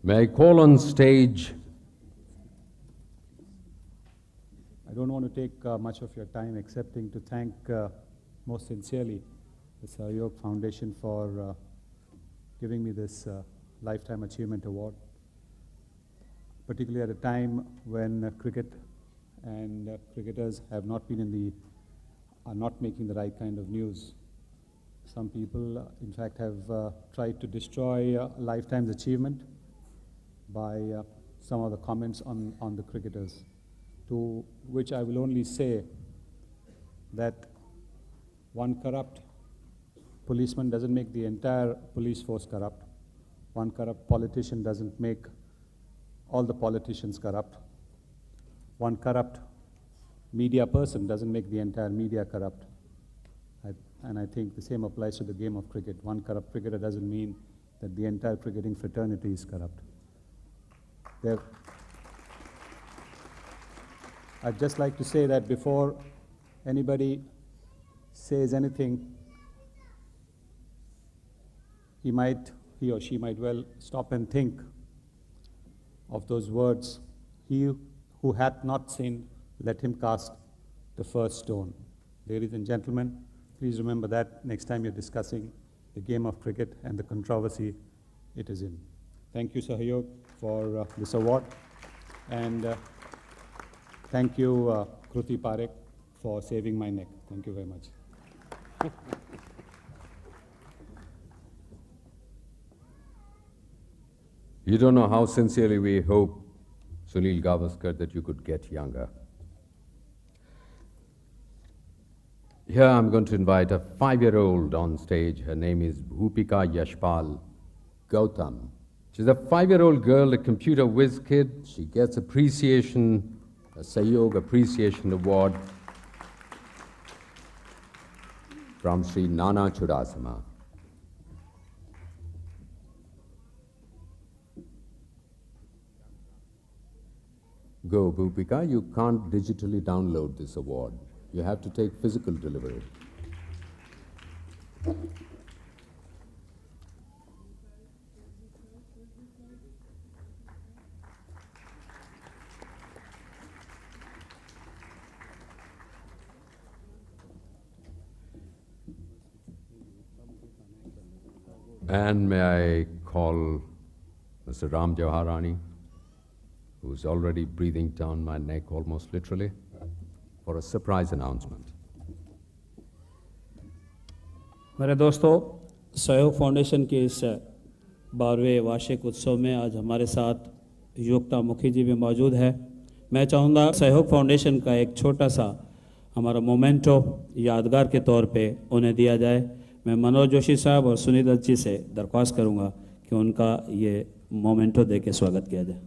May I call on stage I don't want to take much of your time excepting to thank most sincerely the Sahyog Foundation for giving me this Lifetime Achievement Award, particularly at a time when cricket and cricketers have not been are not making the right kind of news. Some people, in fact, have tried to destroy Lifetime's achievement by some of the comments on the cricketers, to which I will only say that one corrupt policeman doesn't make the entire police force corrupt. One corrupt politician doesn't make all the politicians corrupt. One corrupt media person doesn't make the entire media corrupt. And I think the same applies to the game of cricket. One corrupt cricketer doesn't mean that the entire cricketing fraternity is corrupt. I'd just like to say that before anybody says anything, he or she might well stop and think of those words, "He who hath not sinned, let him cast the first stone." Ladies and gentlemen, please remember that next time you're discussing the game of cricket and the controversy it is in. Thank you, Sahyog, for this award. And thank you, Kruti Parekh, for saving my neck. Thank you very much. You don't know how sincerely we hope, Sunil Gavaskar, that you could get younger. Here I'm going to invite a 5-year-old on stage. Her name is Bhupika Yashpal Gautam. She's a 5-year-old girl, a computer whiz kid. She gets appreciation, a Sahyog Appreciation Award from Sri Nana Chudasama. Go, Bhupika, you can't digitally download this award. You have to take physical delivery. And may I call Mr. Ram Jawharani, who's already breathing down my neck almost literally, for a surprise announcement. मेरे दोस्तों, सहयोग foundation के इस 12वें वार्षिक उत्सव में आज हमारे साथ योगता मुखी जी भी मौजूद है। मैं चाहूँगा सहयोग फाउंडेशन का एक छोटा सा हमारा मोमेंटो यादगार के तौर पे उन्हें दिया जाए। मैं मनोज जोशी साहब और सुनील दत्त जी से दरख्वास्त करूँगा कि उनका ये मोमेंटो दे के स्वागत किया जाए।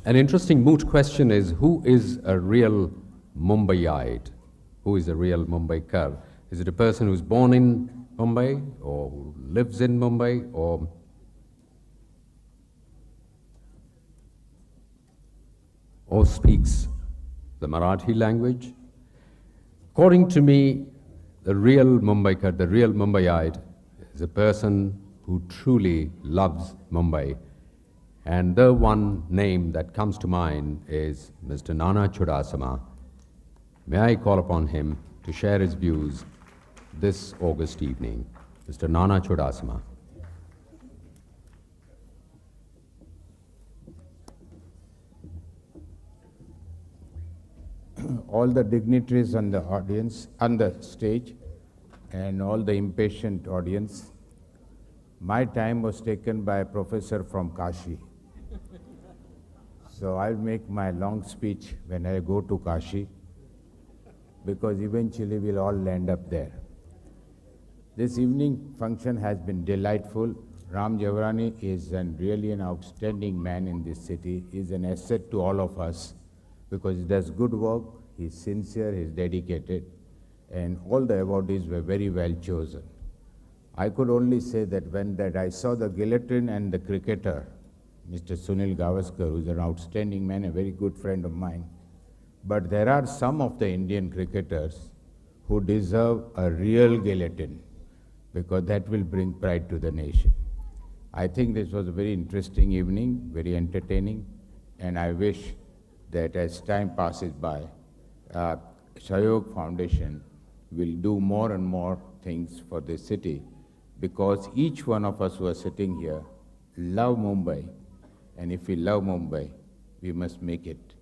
An interesting moot question is, who is a real Mumbaiite? Who is a real Mumbaikar? Is it a person who's born in Mumbai, or who lives in Mumbai, or speaks the Marathi language? According to me, the real Mumbaikar, the real Mumbaiite, is a person who truly loves Mumbai. And the one name that comes to mind is Mr. Nana Chudasama. May I call upon him to share his views this August evening. Mr. Nana Chudasama. All the dignitaries on the audience, on the stage, and all the impatient audience, my time was taken by a professor from Kashi. So I'll make my long speech when I go to Kashi, because eventually we'll all land up there. This evening function has been delightful. Ram Javrani is really an outstanding man in this city. He is an asset to all of us because he does good work, he's sincere, he's dedicated, and all the awardees were very well chosen. I could only say that when I saw the guillotine and the cricketer, Mr. Sunil Gavaskar, who is an outstanding man, a very good friend of mine, but there are some of the Indian cricketers who deserve a real guillotine because that will bring pride to the nation. I think this was a very interesting evening, very entertaining, and I wish that as time passes by, Sahyog Foundation will do more and more things for this city because each one of us who are sitting here love Mumbai, and if we love Mumbai, we must make it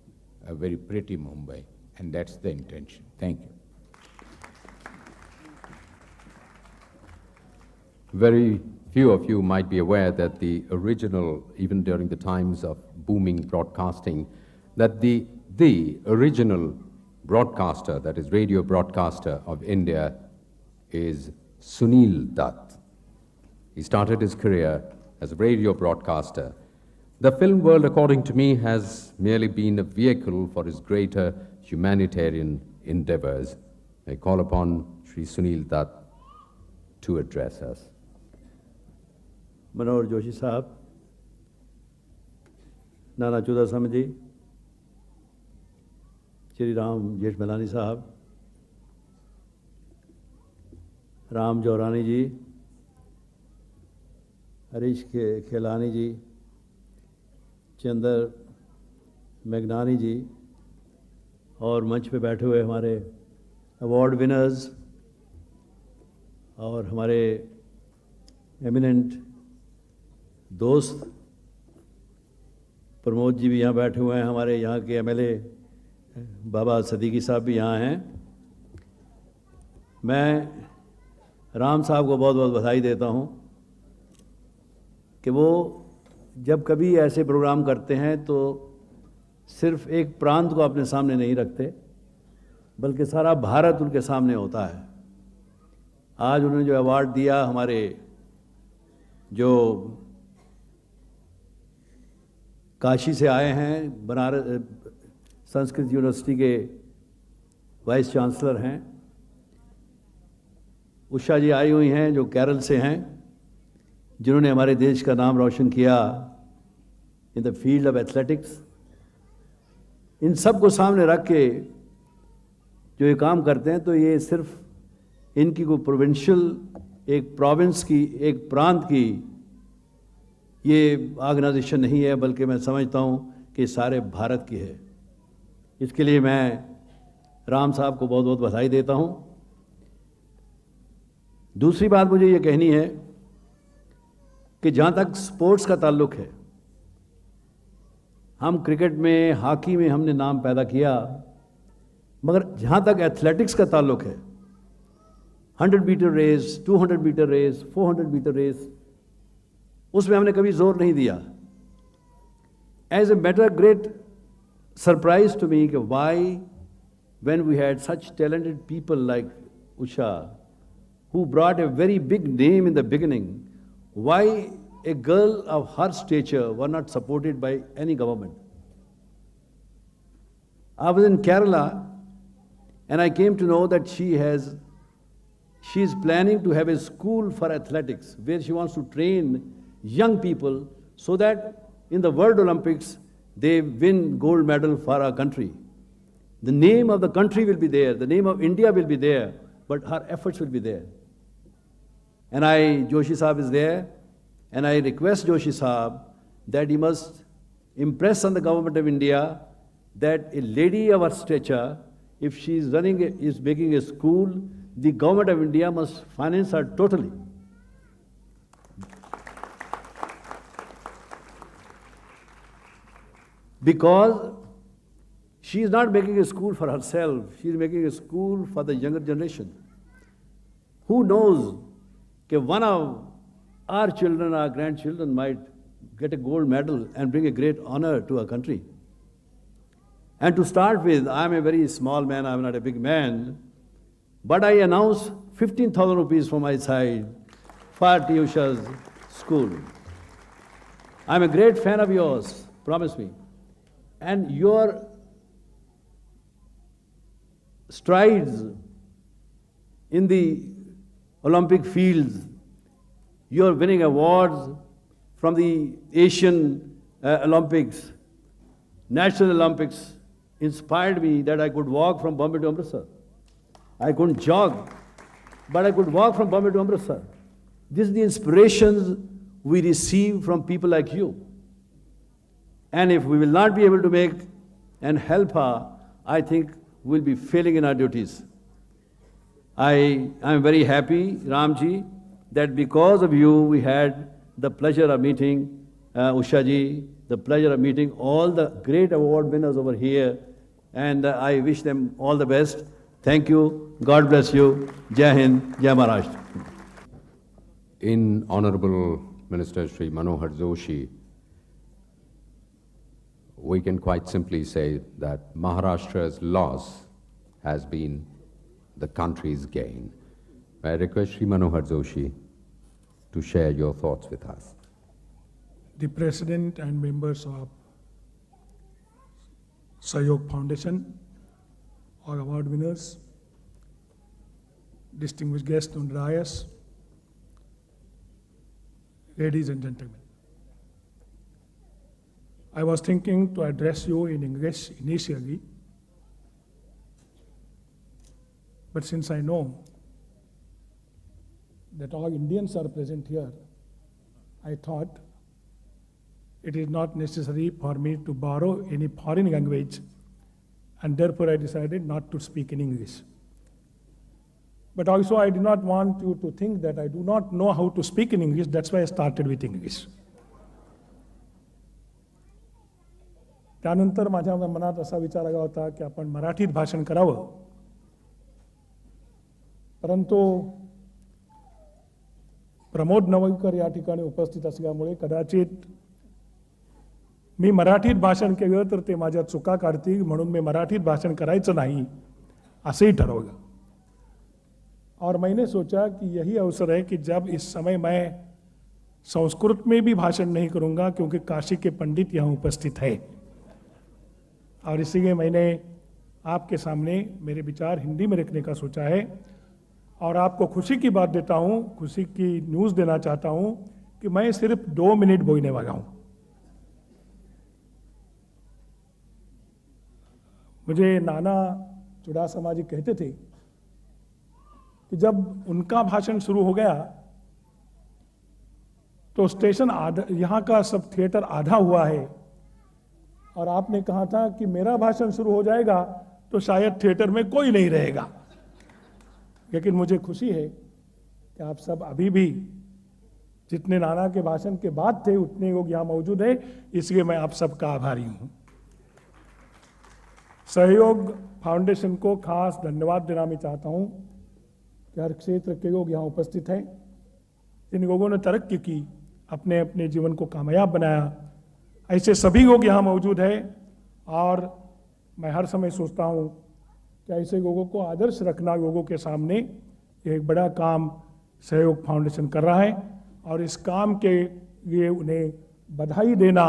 a very pretty Mumbai, and that's the intention. Thank you. Very few of you might be aware that the original, even during the times of booming broadcasting, that the original broadcaster, that is radio broadcaster of India, is Sunil Dutt. He started his career as a radio broadcaster. The film world, according to me, has merely been a vehicle for his greater humanitarian endeavors. I call upon Shri Sunil Dutt to address us. Manohar Joshi साहब, नाना चौधरी जी, श्री राम जेठमलानी साहब, राम जौरानी जी, हरीश खेलानी जी, चंदर मेघनानी जी और मंच पे बैठे हुए हमारे award winners और हमारे एमिनेंट दोस्त प्रमोद जी भी यहाँ बैठे हुए हैं, हमारे यहाँ के एमएलए बाबा सदीकी साहब भी यहाँ हैं। मैं राम साहब को बहुत बहुत बधाई देता हूँ कि वो जब कभी ऐसे प्रोग्राम करते हैं तो सिर्फ एक प्रांत को अपने सामने नहीं रखते, बल्कि सारा भारत उनके सामने होता है। आज उन्होंने जो अवार्ड दिया, हमारे जो काशी से आए हैं, बनारस संस्कृत यूनिवर्सिटी के वाइस चांसलर हैं, उषा जी आई हुई हैं जो केरल से हैं, जिन्होंने हमारे देश का नाम रोशन किया in the field of athletics. इन सब को सामने रख के जो ये काम करते हैं, तो ये सिर्फ इनकी कोई प्रोविंशियल, एक प्रोविंस की, एक प्रांत की ये ऑर्गेनाइजेशन नहीं है, बल्कि मैं समझता हूँ कि सारे भारत की है। इसके लिए मैं राम साहब को बहुत बहुत बधाई देता हूँ। दूसरी बात मुझे ये कहनी है कि जहाँ तक स्पोर्ट्स का ताल्लुक है, हम क्रिकेट में, हॉकी में हमने नाम पैदा किया, मगर जहाँ तक एथलेटिक्स का ताल्लुक है, 100 metre race, 200 metre race, 400 metre race, उसमें हमने कभी जोर नहीं दिया। As a matter great surprise to me कि why when we had such talented people like Usha, who brought a very big name in the beginning, why a girl of her stature were not supported by any government? I was in Kerala and I came to know that she is planning to have a school for athletics where she wants to train young people so that in the World Olympics they win gold medal for our country. The name of the country will be there, the name of India will be there, but her efforts will be there. And Joshi Saab is there, and I request Joshi Saab that he must impress on the government of India that a lady of her stature, if she is making a school, the government of India must finance her totally. Because she is not making a school for herself, she is making a school for the younger generation. Who knows that one of our children, our grandchildren might get a gold medal and bring a great honor to our country. And to start with, I am a very small man, I am not a big man, but I announce 15,000 rupees from my side for Usha's school. I'm a great fan of yours, promise me. And your strides in the Olympic fields, you're winning awards from the Asian Olympics, National Olympics, inspired me that I could walk from Bombay to Amritsar. I couldn't jog, but I could walk from Bombay to Amritsar. This is the inspirations we receive from people like you. And if we will not be able to make and help her, I think we'll be failing in our duties. I am very happy, Ramji, that because of you, we had the pleasure of meeting Usha ji, the pleasure of meeting all the great award winners over here, and I wish them all the best. Thank you. God bless you. Jai Hind, Jai Maharashtra. In Honorable Minister Shri Manohar Joshi, we can quite simply say that Maharashtra's loss has been the country's gain. I request Shri Manohar Joshi to share your thoughts with us. The President and members of Sahyog Foundation, our award winners, distinguished guests on the dais, ladies and gentlemen. I was thinking to address you in English initially, but since I know that all Indians are present here, I thought it is not necessary for me to borrow any foreign language, and therefore I decided not to speak in English. But also I do not want you to think that I do not know how to speak in English, that's why I started with English. त्यानंतर माझ्या मनात असा विचार आला होता की आपण मराठीत भाषण करावं, परंतु प्रमोद नवलकर या ठिकाणी उपस्थित असल्यामुळे कदाचित मी मराठीत भाषण केलं तर ते माझ्या चुका काढतील, म्हणून मी मराठीत भाषण करायचं नाही असंही ठरवलं. और मैंने सोचा कि यही अवसर है कि जब इस समय मैं संस्कृत में भी भाषण नहीं करूंगा क्योंकि काशी के पंडित यहाँ उपस्थित है, और इसीलिए मैंने आपके सामने मेरे विचार हिंदी में रखने का सोचा है. और आपको खुशी की बात देता हूँ, खुशी की न्यूज़ देना चाहता हूँ कि मैं सिर्फ 2 मिनट बोलने वाला हूँ. मुझे नाना चुड़ासमा जी कहते थे कि जब उनका भाषण शुरू हो गया तो स्टेशन आधा, यहाँ का सब थिएटर आधा हुआ है, और आपने कहा था कि मेरा भाषण शुरू हो जाएगा तो शायद थिएटर में कोई नहीं रहेगा. लेकिन मुझे खुशी है कि आप सब अभी भी जितने नाना के भाषण के बाद थे उतने लोग यहाँ मौजूद हैं, इसलिए मैं आप सबका आभारी हूँ. सहयोग फाउंडेशन को खास धन्यवाद देना मैं चाहता हूँ कि हर क्षेत्र के लोग यहाँ उपस्थित हैं. जिन लोगों ने तरक्की की, अपने अपने जीवन को कामयाब बनाया, ऐसे सभी लोग यहाँ मौजूद हैं. और मैं हर समय सोचता हूँ कि ऐसे लोगों को आदर्श रखना लोगों के सामने एक बड़ा काम सहयोग फाउंडेशन कर रहा है, और इस काम के लिए उन्हें बधाई देना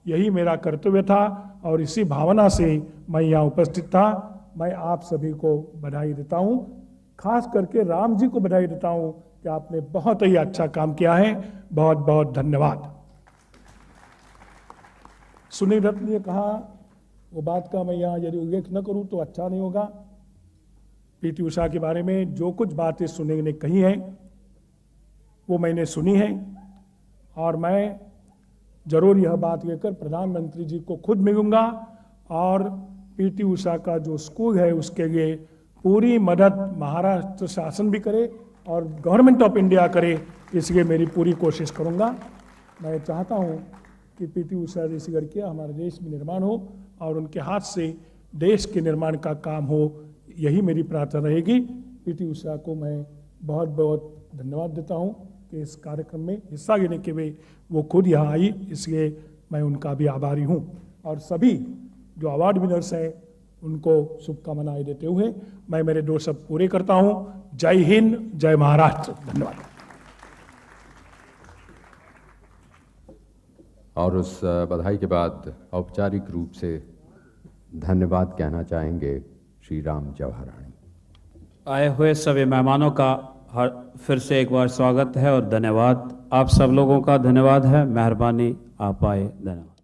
यही मेरा कर्तव्य था, और इसी भावना से मैं यहाँ उपस्थित था. मैं आप सभी को बधाई देता हूँ, खास करके राम जी को बधाई देता हूँ कि आपने बहुत ही अच्छा काम किया है. बहुत बहुत धन्यवाद. सुनील रत्न ने कहा, वो बात का मैं यहाँ यदि उल्लेख न करूँ तो अच्छा नहीं होगा. पीटी उषा के बारे में जो कुछ बातें सुनील ने कही हैं वो मैंने सुनी है, और मैं जरूर यह बात लेकर प्रधानमंत्री जी को खुद मिलूंगा, और पीटी उषा का जो स्कूल है उसके लिए पूरी मदद महाराष्ट्र शासन भी करे और गवर्नमेंट ऑफ इंडिया करे, इसलिए मेरी पूरी कोशिश करूंगा. मैं चाहता हूं कि पीटी उषा जैसी लड़कियां हमारे देश में निर्माण हो और उनके हाथ से देश के निर्माण का काम हो, यही मेरी प्रार्थना रहेगी. पीटी उषा को मैं बहुत बहुत धन्यवाद देता हूं कि इस कार्यक्रम में हिस्सा लेने के लिए वो खुद यहाँ आई, इसलिए मैं उनका भी आभारी हूं. और सभी जो अवार्ड विनर्स हैं उनको शुभकामनाएं देते हुए मैं मेरे 2 शब्द पूरे करता हूं. जय हिंद, जय महाराष्ट्र. धन्यवाद. और उस बधाई के बाद औपचारिक रूप से धन्यवाद कहना चाहेंगे श्री राम जवाहरानी। आए हुए सभी मेहमानों का फिर से एक बार स्वागत है और धन्यवाद। आप सब लोगों का धन्यवाद है। मेहरबानी, आप आए, धन्यवाद।